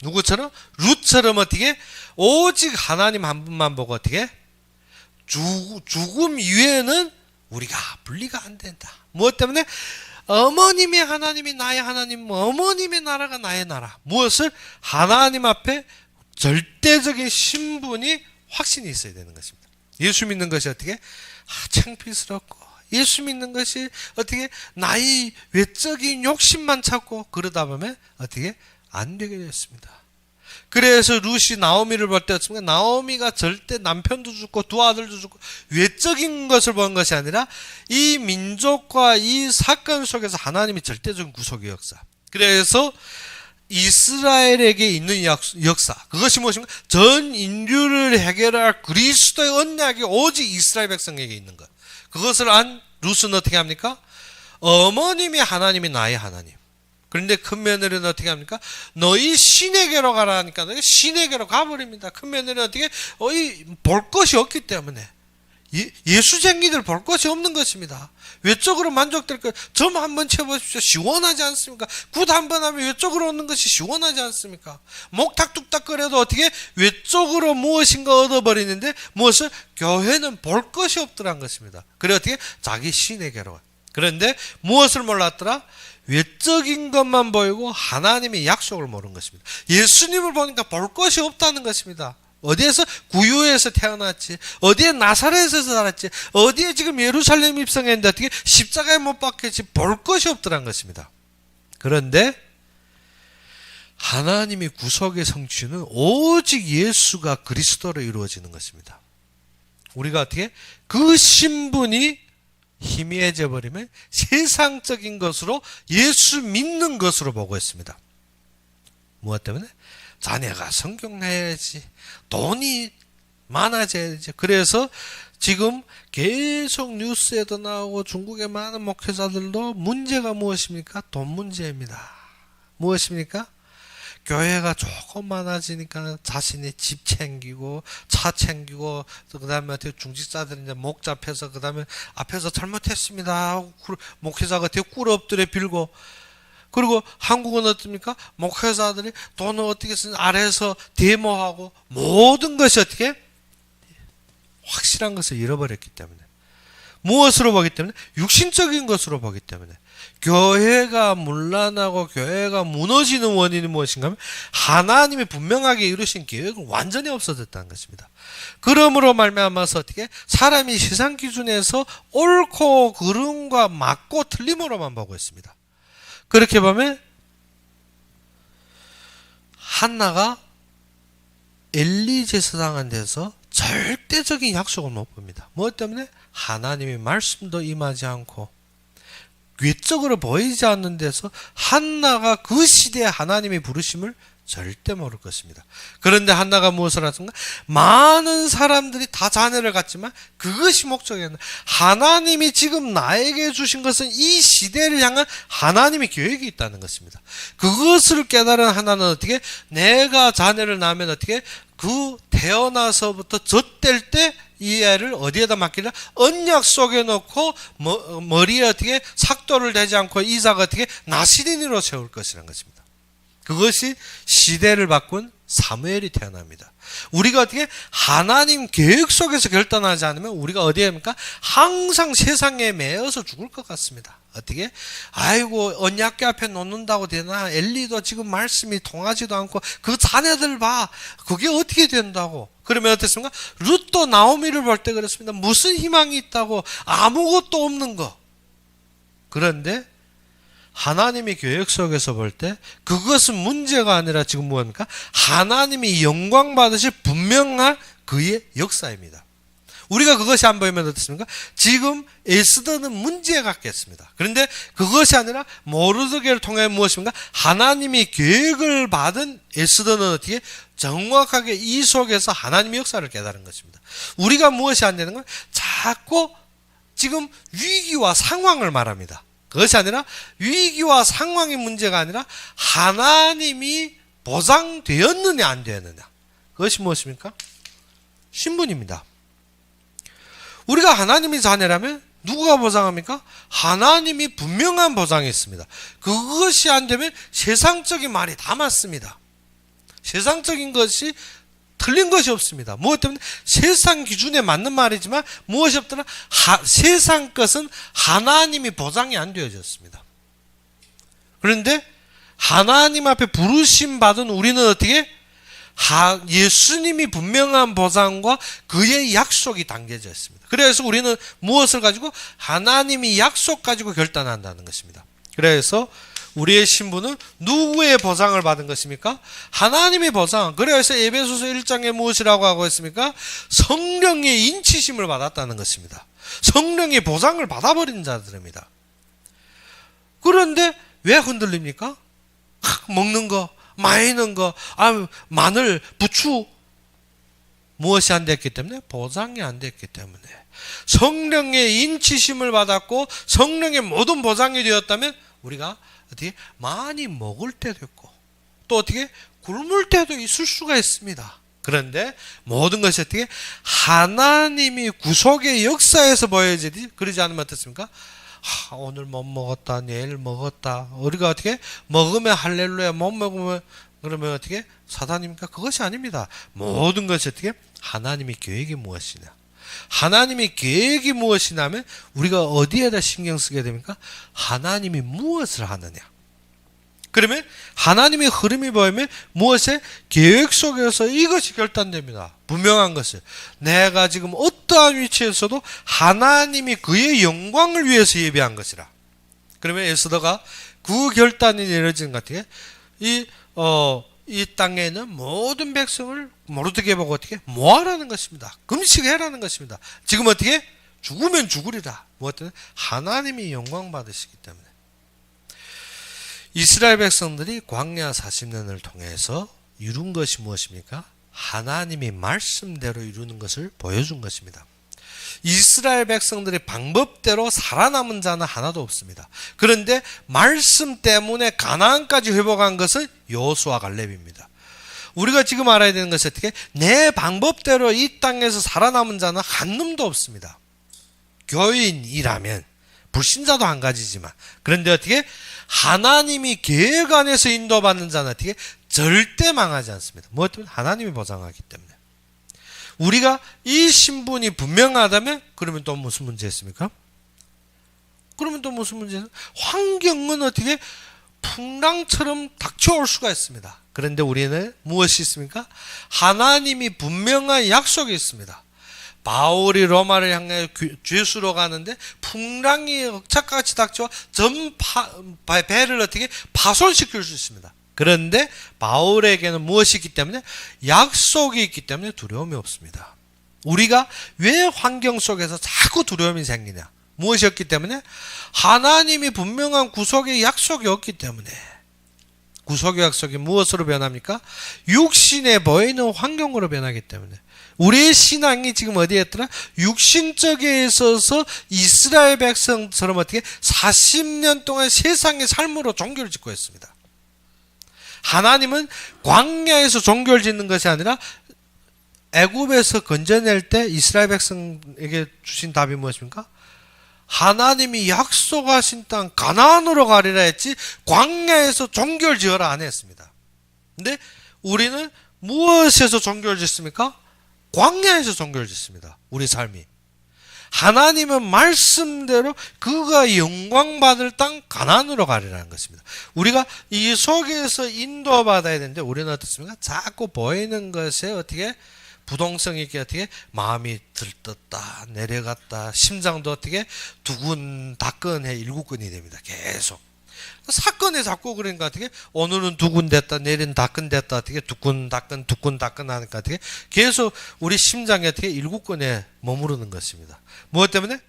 누구처럼? 룻처럼 어떻게? 오직 하나님 한 분만 보고 어떻게? 죽음 이외에는 우리가 분리가 안 된다. 무엇 때문에? 어머님의 하나님이 나의 하나님, 어머님의 나라가 나의 나라. 무엇을? 하나님 앞에 절대적인 신분이 확신이 있어야 되는 것입니다. 예수 믿는 것이 어떻게? 창피스럽고, 예수 믿는 것이 어떻게? 나의 외적인 욕심만 찾고 그러다 보면 어떻게? 안 되게 됐습니다. 그래서 룻이 나오미를 볼 때 어떻습니까? 나오미가 절대 남편도 죽고 두 아들도 죽고 외적인 것을 본 것이 아니라 이 민족과 이 사건 속에서 하나님이 절대적인 구속의 역사. 그래서 이스라엘에게 있는 역사. 그것이 무엇인가? 전 인류를 해결할 그리스도의 언약이 오직 이스라엘 백성에게 있는 것. 그것을 안 룻은 어떻게 합니까? 어머님이 하나님이 나의 하나님. 그런데 큰 며느리는 어떻게 합니까? 너희 신에게로 가라 하니까 너희 신에게로 가버립니다. 큰 며느리는 어떻게? 볼 것이 없기 때문에. 예수쟁이들 볼 것이 없는 것입니다. 외적으로 만족될 것, 점 한번 쳐보십시오. 시원하지 않습니까? 굿 한번 하면 외적으로 얻는 것이 시원하지 않습니까? 목탁뚝딱거려도 어떻게? 외적으로 무엇인가 얻어버리는데 무엇을? 교회는 볼 것이 없더란 것입니다. 그래 어떻게? 자기 신에게로. 그런데 무엇을 몰랐더라? 외적인 것만 보이고 하나님의 약속을 모르는 것입니다. 예수님을 보니까 볼 것이 없다는 것입니다. 어디에서? 구유에서 태어났지, 어디에 나사렛에서 살았지, 어디에 지금 예루살렘 입성했는데 어떻게 십자가에 못 박혔지, 볼 것이 없더란 것입니다. 그런데 하나님의 구속의 성취는 오직 예수가 그리스도로 이루어지는 것입니다. 우리가 어떻게 그 신분이 희미해져 버리면 세상적인 것으로 예수 믿는 것으로 보고 있습니다. 무엇 때문에? 자네가 성경 내야지, 돈이 많아져야지. 그래서 지금 계속 뉴스에도 나오고 중국의 많은 목회자들도 문제가 무엇입니까? 돈 문제입니다. 무엇입니까? 교회가 조금 많아지니까 자신이 집 챙기고 차 챙기고 그 다음에 중직자들이 이제 목 잡혀서 그 다음에 앞에서 잘못했습니다 하고 목회자가 되게 꿇어 엎드려 빌고, 그리고 한국은 어떻습니까? 목회자들이 돈을 어떻게 쓰는 아래에서 데모하고 모든 것이 어떻게 확실한 것을 잃어버렸기 때문에, 무엇으로 보기 때문에? 육신적인 것으로 보기 때문에. 교회가 문란하고 교회가 무너지는 원인이 무엇인가 하면 하나님이 분명하게 이루신 계획은 완전히 없어졌다는 것입니다. 그러므로 말미암아서 어떻게 사람이 세상 기준에서 옳고 그름과 맞고 틀림으로만 보고 있습니다. 그렇게 보면 한나가 엘리 제사장한테서 절대적인 약속을 못 봅니다. 무엇 때문에? 하나님의 말씀도 임하지 않고 외적으로 보이지 않는 데서 한나가 그 시대에 하나님의 부르심을 절대 모를 것입니다. 그런데 한나가 무엇을 하던가? 많은 사람들이 다 자녀를 갖지만 그것이 목적이 아니라 하나님이 지금 나에게 주신 것은 이 시대를 향한 하나님의 계획이 있다는 것입니다. 그것을 깨달은 하나는 어떻게? 내가 자녀를 낳으면 어떻게? 그 태어나서부터 젖될 때 이 애를 어디에다 맡기냐? 언약 속에 놓고 머리에 어떻게 삭도를 대지 않고 이삭을 어떻게 나시린으로 세울 것이라는 것입니다. 그것이 시대를 바꾼 사무엘이 태어납니다. 우리가 어떻게 하나님 계획 속에서 결단하지 않으면 우리가 어디에 합니까? 항상 세상에 매여서 죽을 것 같습니다. 어떻게? 아이고 언약궤 앞에 놓는다고 되나? 엘리도 지금 말씀이 통하지도 않고 그 자녀들 봐. 그게 어떻게 된다고? 그러면 어땠습니까? 룻도 나오미를 볼 때 그랬습니다. 무슨 희망이 있다고? 아무것도 없는 거. 그런데 하나님의 계획 속에서 볼 때 그것은 문제가 아니라 지금 뭐합니까? 하나님이 영광 받으실 분명한 그의 역사입니다. 우리가 그것이 안 보이면 어떻습니까? 지금 에스더는 문제 같겠습니다. 그런데 그것이 아니라 모르드게를 통해 무엇입니까? 하나님이 계획을 받은 에스더는 어떻게 정확하게 이 속에서 하나님의 역사를 깨달은 것입니다. 우리가 무엇이 안 되는 건 자꾸 지금 위기와 상황을 말합니다. 그것이 아니라 위기와 상황의 문제가 아니라 하나님이 보장되었느냐 안 되었느냐. 그것이 무엇입니까? 신분입니다. 우리가 하나님의 자녀라면 누가 보장합니까? 하나님이 분명한 보장이 있습니다. 그것이 안 되면 세상적인 말이 다 맞습니다. 세상적인 것이 틀린 것이 없습니다. 무엇 때문에? 세상 기준에 맞는 말이지만 무엇이 없더라? 세상 것은 하나님이 보장이 안 되어졌습니다. 그런데 하나님 앞에 부르심 받은 우리는 어떻게? 예수님이 분명한 보장과 그의 약속이 담겨져 있습니다. 그래서 우리는 무엇을 가지고? 하나님이 약속 가지고 결단한다는 것입니다. 그래서 우리의 신분은 누구의 보장을 받은 것입니까? 하나님의 보장. 그래서 에베소서 1장에 무엇이라고 하고 있습니까? 성령의 인치심을 받았다는 것입니다. 성령의 보장을 받아버린 자들입니다. 그런데 왜 흔들립니까? 먹는 거, 마이는 거, 마늘, 부추. 무엇이 안 됐기 때문에? 보장이 안 됐기 때문에. 성령의 인치심을 받았고 성령의 모든 보장이 되었다면 우리가 어떻게 많이 먹을 때도 있고 또 어떻게 굶을 때도 있을 수가 있습니다. 그런데 모든 것이 어떻게 하나님이 구속의 역사에서 보여지지 그러지 않으면 어떻습니까? 오늘 못 먹었다, 내일 먹었다. 우리가 어떻게 먹으면 할렐루야, 못 먹으면 그러면 어떻게 사단입니까? 그것이 아닙니다. 모든 것이 어떻게 하나님의 계획이 무엇이냐? 하나님의 계획이 무엇이냐면 우리가 어디에다 신경 쓰게 됩니까? 하나님이 무엇을 하느냐. 그러면 하나님의 흐름이 보이면 무엇에? 계획 속에서 이것이 결단됩니다. 분명한 것을. 내가 지금 어떠한 위치에서도 하나님이 그의 영광을 위해서 예배한 것이라. 그러면 에스더가 그 결단이 내려진 것 같아요. 이 이 땅에 있는 모든 백성을 모르드게 보고 어떻게 모아라는 것입니다. 금식해라는 것입니다. 지금 어떻게 죽으면 죽으리라. 무엇 때문에 하나님이 영광 받으시기 때문에. 이스라엘 백성들이 광야 40년을 통해서 이룬 것이 무엇입니까? 하나님이 말씀대로 이루는 것을 보여준 것입니다. 이스라엘 백성들의 방법대로 살아남은 자는 하나도 없습니다. 그런데 말씀 때문에 가나안까지 회복한 것은 여호수아 갈렙입니다. 우리가 지금 알아야 되는 것은 어떻게? 내 방법대로 이 땅에서 살아남은 자는 한 놈도 없습니다. 교인이라면 불신자도 한 가지지만, 그런데 어떻게? 하나님이 계획 안에서 인도받는 자는 어떻게? 절대 망하지 않습니다. 무엇 때문에? 하나님이 보장하기 때문에. 우리가 이 신분이 분명하다면 그러면 또 무슨 문제 있습니까? 그러면 또 무슨 문제 있습니까? 환경은 어떻게 풍랑처럼 닥쳐올 수가 있습니다. 그런데 우리는 무엇이 있습니까? 하나님이 분명한 약속이 있습니다. 바울이 로마를 향해 죄수로 가는데 풍랑이 억차같이 닥쳐 전 배를 어떻게 파손시킬 수 있습니다. 그런데 바울에게는 무엇이 있기 때문에? 약속이 있기 때문에 두려움이 없습니다. 우리가 왜 환경 속에서 자꾸 두려움이 생기냐? 무엇이었기 때문에? 하나님이 분명한 구속의 약속이 없기 때문에. 구속의 약속이 무엇으로 변합니까? 육신에 보이는 환경으로 변하기 때문에. 우리의 신앙이 지금 어디에 있더라? 육신적에 있어서 이스라엘 백성처럼 어떻게 40년 동안 세상의 삶으로 종교를 짓고 있습니다. 하나님은 광야에서 종교를 짓는 것이 아니라 애굽에서 건져낼 때 이스라엘 백성에게 주신 답이 무엇입니까? 하나님이 약속하신 땅 가나안으로 가리라 했지 광야에서 종교를 지어라 안 했습니다. 근데 우리는 무엇에서 종교를 짓습니까? 광야에서 종교를 짓습니다. 우리 삶이. 하나님은 말씀대로 그가 영광받을 땅 가나안으로 가리라는 것입니다. 우리가 이 속에서 인도받아야 되는데 우리는 어떻습니까? 자꾸 보이는 것에 어떻게 부동성 있게 어떻게 마음이 들떴다 내려갔다 심장도 어떻게 두근다끈해 일구건이 됩니다. 계속. 사건에 자꾸 그러니까 어떻게 오늘은 두근댔다 내일은 다끈댔다 어떻게 두근다끈 하니까 어떻게 계속 우리 심장이 어떻게 일구건에 머무르는 것입니다. 무엇 때문에?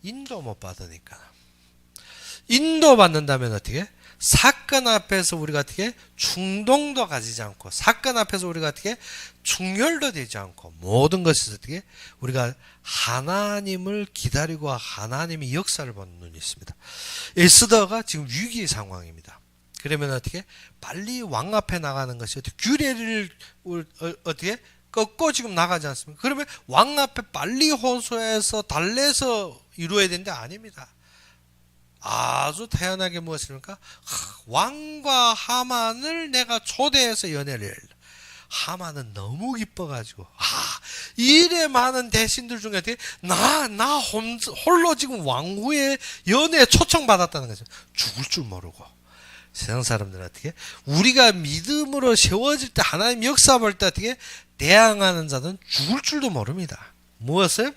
인도 못 받으니까. 인도 받는다면 어떻게? 사건 앞에서 우리가 어떻게 충동도 가지지 않고 사건 앞에서 우리가 어떻게 충혈도 되지 않고 모든 것이 어떻게 우리가 하나님을 기다리고 하나님의 역사를 보는 눈이 있습니다. 에스더가 지금 위기 상황입니다. 그러면 어떻게 빨리 왕 앞에 나가는 것이 어떻게 규례를 어떻게 꺾고 지금 나가지 않습니까? 그러면 왕 앞에 빨리 호소해서 달래서 이루어야 되는데 아닙니다. 아주 태연하게 무엇입니까? 왕과 하만을 내가 초대해서 연애를. 하만은 너무 기뻐가지고 이래 많은 대신들 중에 어떻게 나 홀로 지금 왕후의 연애에 초청받았다는 거죠. 죽을 줄 모르고. 세상 사람들은 어떻게 우리가 믿음으로 세워질 때 하나님 역사 볼 때 어떻게 대항하는 자는 죽을 줄도 모릅니다. 무엇을?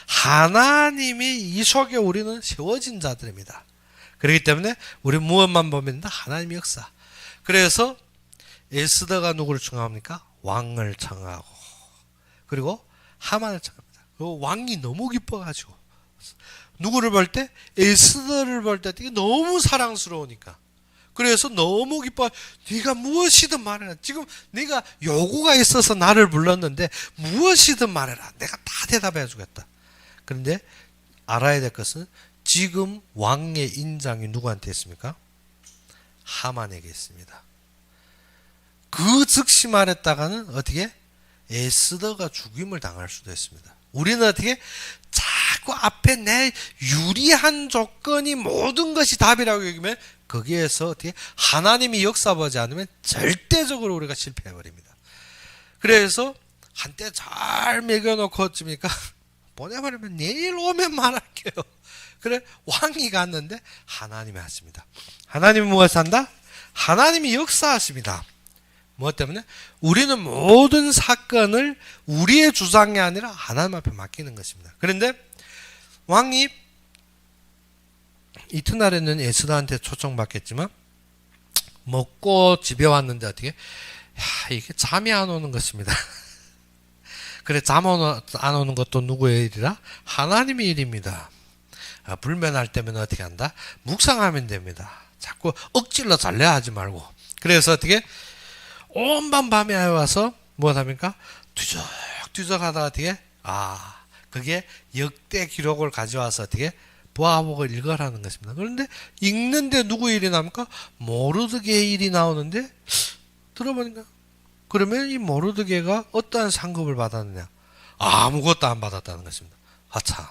하나님이 이 속에 우리는 세워진 자들입니다. 그렇기 때문에 우리 무엇만 보면 하나님의 역사. 그래서 에스더가 누구를 청합니까? 왕을 청하고 그리고 하만을 청합니다. 그리고 왕이 너무 기뻐가지고 누구를 볼 때? 에스더를 볼 때 너무 사랑스러우니까 그래서 너무 기뻐. 네가 무엇이든 말해라. 지금 네가 요구가 있어서 나를 불렀는데 무엇이든 말해라. 내가 다 대답해 주겠다. 그런데 알아야 될 것은 지금 왕의 인장이 누구한테 있습니까? 하만에게 있습니다. 그 즉시 말했다가는 어떻게? 에스더가 죽임을 당할 수도 있습니다. 우리는 어떻게? 자꾸 앞에 내 유리한 조건이 모든 것이 답이라고 여기면 거기에서 어떻게? 하나님이 역사 보지 않으면 절대적으로 우리가 실패해버립니다. 그래서 한때 잘 먹여놓고 어찌니까 보내버리면 내일 오면 말할게요. 그래 왕이 갔는데 하나님이 하십니다. 하나님이 무엇을 한다? 하나님이 역사하십니다. 무엇 때문에? 우리는 모든 사건을 우리의 주장이 아니라 하나님 앞에 맡기는 것입니다. 그런데 왕이 이튿날에는 에스더한테 초청받겠지만 먹고 집에 왔는데 어떻게 이게 잠이 안 오는 것입니다. 그래 안 오는 것도 누구의 일이라? 하나님의 일입니다. 불면할 때면 어떻게 한다? 묵상하면 됩니다. 자꾸 억질러 달래야 하지 말고. 그래서 어떻게 온밤 밤에 와서 무엇합니까? 뒤적뒤적 하다가 어떻게 그게 역대 기록을 가져와서 어떻게 보아보고 읽어라는 것입니다. 그런데 읽는데 누구 일이 나옵니까? 모르드게의 일이 나오는데 들어보니까 그러면 이 모르드게가 어떠한 상급을 받았느냐? 아무것도 안 받았다는 것입니다. 참.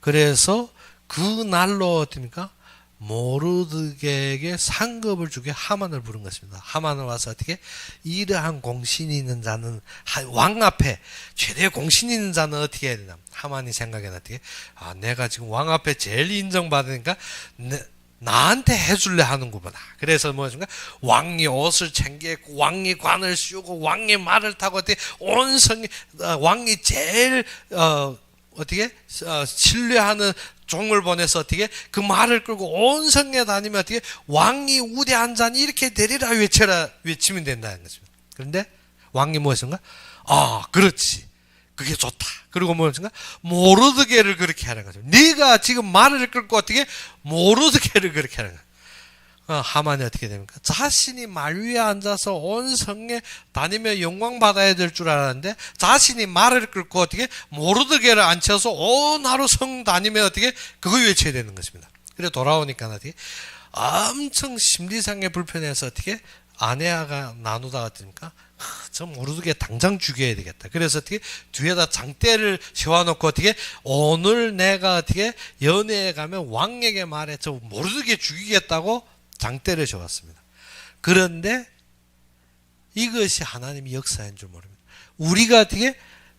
그래서 그 날로 어떻습니까? 모르드게에게 상급을 주게 하만을 부른 것입니다. 하만을 와서 어떻게 이러한 공신이 있는 자는 왕 앞에 최대 공신이 있는 자는 어떻게 해야 되나? 하만이 생각해나 어떻게 내가 지금 왕 앞에 제일 인정받으니까 나한테 해줄래 하는구나. 그래서 무엇인가? 왕이 옷을 챙기고 왕이 관을 씌우고 왕이 말을 타고 어떻게 온 성이 왕이 제일 어떻게 신뢰하는 종을 보내서 어떻게 그 말을 끌고 온 성에 다니면 어떻게 왕이 우대한 자니 이렇게 되리라 외치면 된다는 것입니다. 그런데 왕이 무엇인가? 그렇지. 그게 좋다. 그리고 무엇인가? 모르드게를 그렇게 하는 거죠. 네가 지금 말을 끌고 어떻게 모르드게를 그렇게 하는 거야. 하만이 어떻게 됩니까? 자신이 말 위에 앉아서 온 성에 다니며 영광 받아야 될 줄 알았는데 자신이 말을 끌고 어떻게 모르드게를 앉혀서 온 하루 성 다니며 어떻게 그거 외쳐야 되는 것입니다. 그래 돌아오니까 어떻게 엄청 심리상에 불편해서 어떻게 아내가 나누다가 어떻습니까? 저 모르드게 당장 죽여야 되겠다. 그래서 어떻게 뒤에다 장대를 세워놓고 어떻게 오늘 내가 어떻게 연회에 가면 왕에게 말해 저 모르드게 죽이겠다고 장대를 세웠습니다. 그런데 이것이 하나님의 역사인 줄 모릅니다. 우리가 어떻게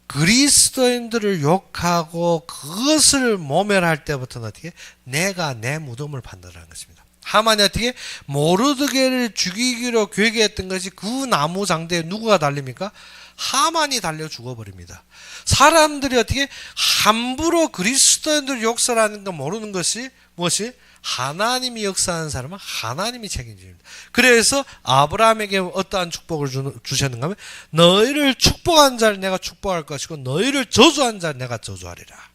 그리스도인들을 욕하고 그것을 모멸할 때부터는 어떻게 내가 내 무덤을 판단하는 것입니다. 하만이 어떻게 모르드게를 죽이기로 계획했던 것이 그 나무 장대에 누구가 달립니까? 하만이 달려 죽어버립니다. 사람들이 어떻게 함부로 그리스도인들 욕설하는 거 모르는 것이 무엇이? 하나님이 역사하는 사람은 하나님이 책임집니다. 그래서 아브라함에게 어떠한 축복을 주셨는가 하면 너희를 축복한 자를 내가 축복할 것이고 너희를 저주한 자를 내가 저주하리라.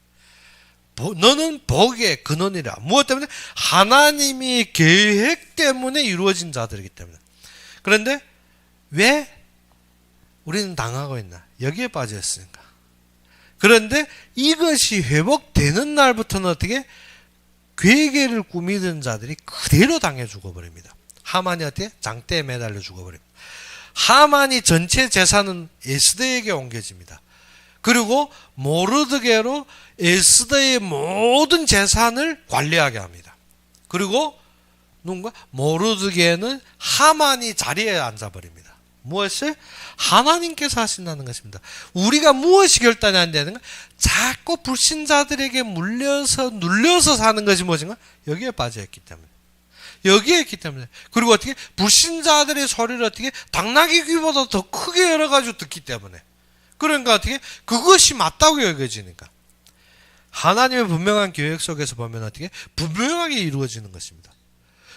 너는 복의 근원이라. 무엇 때문에? 하나님이 계획 때문에 이루어진 자들이기 때문에. 그런데 왜 우리는 당하고 있나? 여기에 빠져 있으니까. 그런데 이것이 회복되는 날부터는 어떻게? 괴계를 꾸미던 자들이 그대로 당해 죽어버립니다. 하만이 어떻게? 장대에 매달려 죽어버립니다. 하만이 전체 재산은 에스더에게 옮겨집니다. 그리고 모르드게로 에스더의 모든 재산을 관리하게 합니다. 그리고 누군가 모르드게는 하만이 자리에 앉아버립니다. 무엇을? 하나님께서 하신다는 것입니다. 우리가 무엇이 결단이 안 되는가? 자꾸 불신자들에게 눌려서 사는 것이 무엇인가? 여기에 빠져있기 때문에. 여기에 있기 때문에. 그리고 어떻게? 불신자들의 소리를 어떻게? 당나귀 귀보다 더 크게 열어가지고 듣기 때문에. 그러니까 어떻게? 그것이 맞다고 여겨지니까. 하나님의 분명한 계획 속에서 보면 어떻게? 분명하게 이루어지는 것입니다.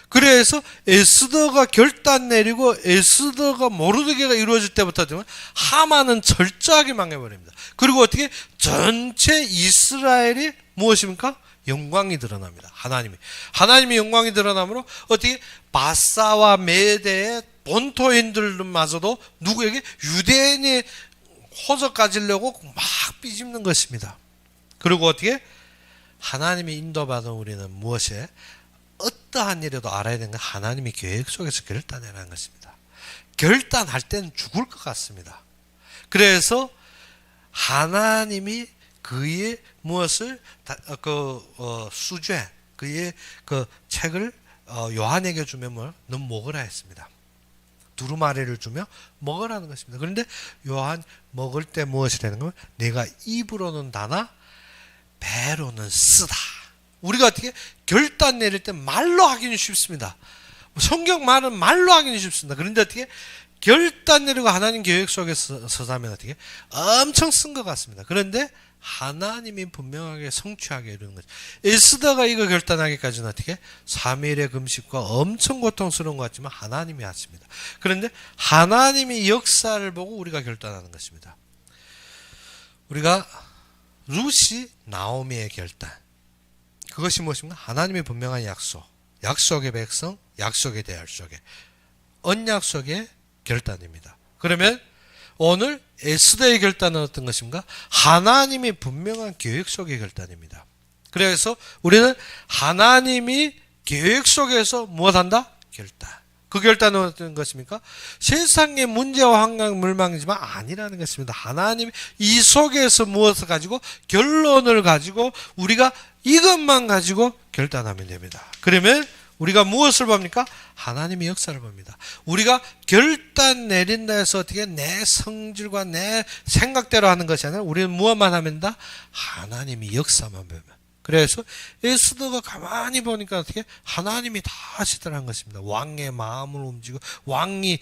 그래서 에스더가 결단 내리고 에스더가 모르드게가 이루어질 때부터 되면 하만은 철저하게 망해버립니다. 그리고 어떻게? 전체 이스라엘이 무엇입니까? 영광이 드러납니다. 하나님의 영광이 드러나므로 어떻게? 바사와 메대의 본토인들마저도 누구에게? 유대인이 호적 가지려고 막 삐집는 것입니다. 그리고 어떻게? 하나님의 인도받은 우리는 무엇에? 어떠한 일에도 알아야 되는 건 하나님의 계획 속에서 결단해라는 것입니다. 결단할 때는 죽을 것 같습니다. 그래서 하나님이 그의 무엇을 수죄 그의 그 책을 요한에게 주면 넌 먹으라 했습니다. 두루마리를 주며 먹으라는 것입니다. 그런데 요한 먹을 때 무엇이라는 거면 내가 입으로는 다나 배로는 쓰다. 우리가 어떻게 결단 내릴 때 말로 하기는 쉽습니다. 성경 말은 말로 하기는 쉽습니다. 그런데 어떻게 결단 내리고 하나님 계획 속에 서자면 어떻게 엄청 쓴 것 같습니다. 그런데 하나님이 분명하게 성취하게 이루는 거죠. 에스더가 이거 결단하기까지는 어떻게? 3일의 금식과 엄청 고통스러운 것 같지만 하나님이 하십니다. 그런데 하나님이 역사를 보고 우리가 결단하는 것입니다. 우리가 룻이 나오미의 결단, 그것이 무엇입니까? 하나님의 분명한 약속, 약속의 백성, 약속의 대열 속에, 언약 속의 결단입니다. 그러면 오늘 에스더의 결단은 어떤 것인가? 하나님이 분명한 계획 속의 결단입니다. 그래서 우리는 하나님이 계획 속에서 무엇한다? 결단. 그 결단은 어떤 것입니까? 세상의 문제와 환경 물망이지만 아니라는 것입니다. 하나님 이 속에서 무엇을 가지고 결론을 가지고 우리가 이것만 가지고 결단하면 됩니다. 그러면 우리가 무엇을 봅니까? 하나님의 역사를 봅니다. 우리가 결단 내린다 해서 어떻게 내 성질과 내 생각대로 하는 것이 아니라 우리는 무엇만 하면 된다? 하나님의 역사만 보면. 그래서 에스더가 가만히 보니까 어떻게 하나님이 다 하시더라는 것입니다. 왕의 마음을 움직이고 왕이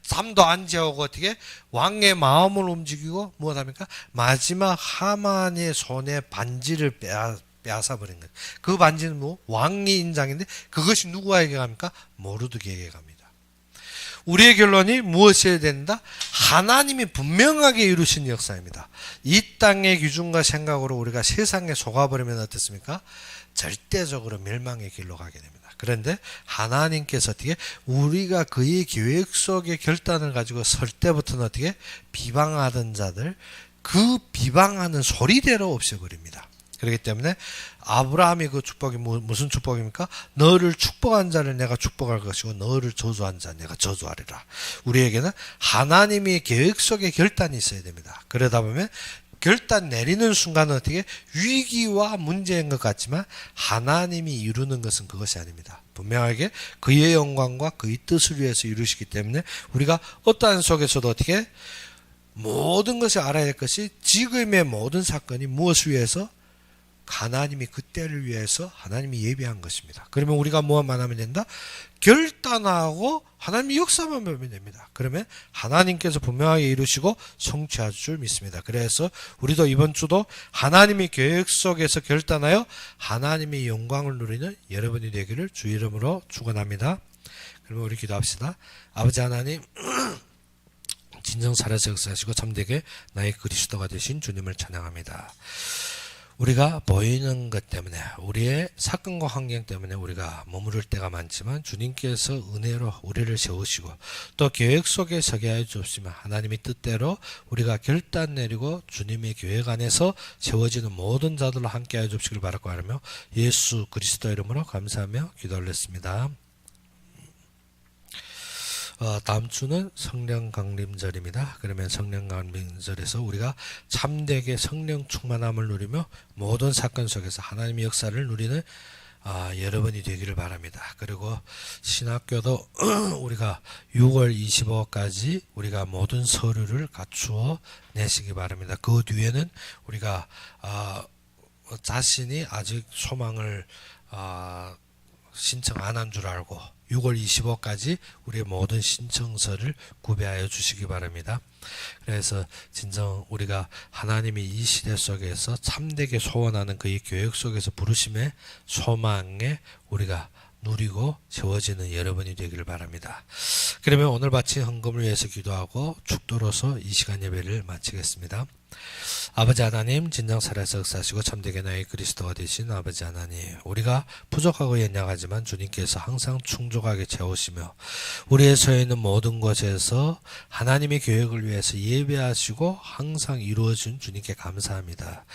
잠도 안 재우고 어떻게 왕의 마음을 움직이고 무엇합니까? 마지막 하만의 손에 반지를 빼앗아버린 거예요. 그 반지는 뭐? 왕의 인장인데 그것이 누구에게 갑니까? 모르드게에게 갑니다. 우리의 결론이 무엇이어야 된다? 하나님이 분명하게 이루신 역사입니다. 이 땅의 기준과 생각으로 우리가 세상에 속아버리면 어떻습니까? 절대적으로 멸망의 길로 가게 됩니다. 그런데 하나님께서 어떻게 우리가 그의 계획 속의 결단을 가지고 설 때부터는 어떻게 비방하던 자들 그 비방하는 소리대로 없애버립니다. 그렇기 때문에 아브라함이 그 축복이 무슨 축복입니까? 너를 축복한 자를 내가 축복할 것이고 너를 저주한 자 내가 저주하리라. 우리에게는 하나님의 계획 속에 결단이 있어야 됩니다. 그러다 보면 결단 내리는 순간은 어떻게 위기와 문제인 것 같지만 하나님이 이루는 것은 그것이 아닙니다. 분명하게 그의 영광과 그의 뜻을 위해서 이루시기 때문에 우리가 어떠한 속에서도 어떻게 모든 것을 알아야 할 것이 지금의 모든 사건이 무엇을 위해서 하나님이 그때를 위해서 하나님이 예비한 것입니다. 그러면 우리가 무엇만 하면 된다? 결단하고 하나님의 역사만 보면 됩니다. 그러면 하나님께서 분명하게 이루시고 성취할 줄 믿습니다. 그래서 우리도 이번 주도 하나님의 계획 속에서 결단하여 하나님의 영광을 누리는 여러분이 되기를 주 이름으로 축원합니다. 그러면 우리 기도합시다. 아버지 하나님 진정 살아서 역사하시고 참되게 나의 그리스도가 되신 주님을 찬양합니다. 우리가 보이는 것 때문에 우리의 사건과 환경 때문에 우리가 머무를 때가 많지만 주님께서 은혜로 우리를 세우시고 또 계획 속에 서게 하여 주시면 하나님의 뜻대로 우리가 결단 내리고 주님의 계획 안에서 세워지는 모든 자들로 함께 하여 주시길 바라고 하며 예수 그리스도 이름으로 감사하며 기도 올렸습니다. 다음 주는 성령 강림절입니다. 그러면 성령 강림절에서 우리가 참되게 성령 충만함을 누리며 모든 사건 속에서 하나님의 역사를 누리는 여러분이 되기를 바랍니다. 그리고 신학교도 우리가 6월 25일까지 우리가 모든 서류를 갖추어 내시기 바랍니다. 그 뒤에는 우리가 자신이 아직 소망을 신청 안 한 줄 알고 6월 25일까지 우리의 모든 신청서를 구비하여 주시기 바랍니다. 그래서 진정 우리가 하나님이 이 시대 속에서 참되게 소원하는 그의 계획 속에서 부르심의 소망에 우리가 누리고 세워지는 여러분이 되기를 바랍니다. 그러면 오늘 바친 헌금을 위해서 기도하고 축도로서 이 시간 예배를 마치겠습니다. 아버지 하나님 진정 살아서 역사하시고 참되게 나의 그리스도가 되신 아버지 하나님, 우리가 부족하고 연약하지만 주님께서 항상 충족하게 채우시며 우리의 서 있는 모든 곳에서 하나님의 계획을 위해서 예배하시고 항상 이루어진 주님께 감사합니다.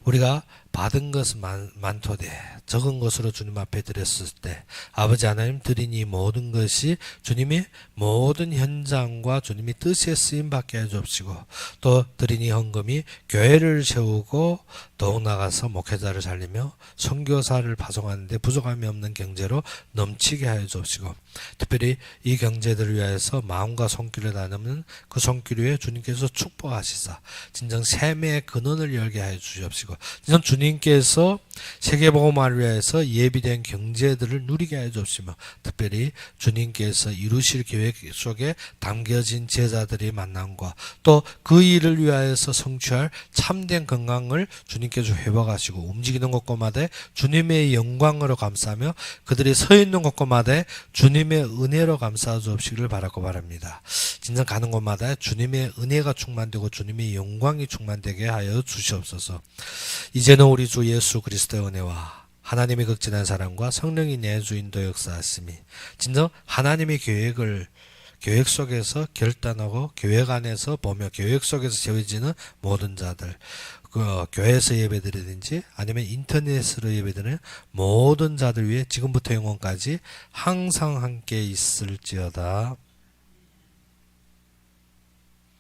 우리가 받은 것은 많도되 적은 것으로 주님 앞에 드렸을 때 아버지 하나님 드린 이 모든 것이 주님의 모든 현장과 주님의 뜻에 쓰임받게 해주옵시고 또 드린 이 헌금이 교회를 세우고 또 더욱 나아가서 목회자를 살리며 선교사를 파송하는데 부족함이 없는 경제로 넘치게 하여 주옵시고 특별히 이 경제들을 위하여서 마음과 손길을 나누는 그 손길 위에 주님께서 축복하시사 진정 샘의 근원을 열게 하여 주시옵시고 진정 주님께서 세계복음화를 위하여서 예비된 경제들을 누리게 하여 주옵시며 특별히 주님께서 이루실 계획 속에 담겨진 제자들의 만남과 또 그 일을 위하여서 성취할 참된 건강을 주님께서 회복하시고 움직이는 곳곳마다 주님의 영광으로 감싸며 그들이 서 있는 곳곳마다 주님의 은혜로 감싸 주옵시기를 바라고 바랍니다. 진정 가는 곳마다 주님의 은혜가 충만되고 주님의 영광이 충만되게 하여 주시옵소서. 이제는 우리 주 예수 그리스도의 은혜와 하나님의 극진한 사랑과 성령이 내주 인도 역사하심이 진정 하나님의 계획 속에서 결단하고 계획 안에서 보며 계획 속에서 세워지는 모든 자들 그 교회에서 예배드리든지 아니면 인터넷으로 예배드리는 모든 자들 위해 지금부터 영원까지 항상 함께 있을지어다.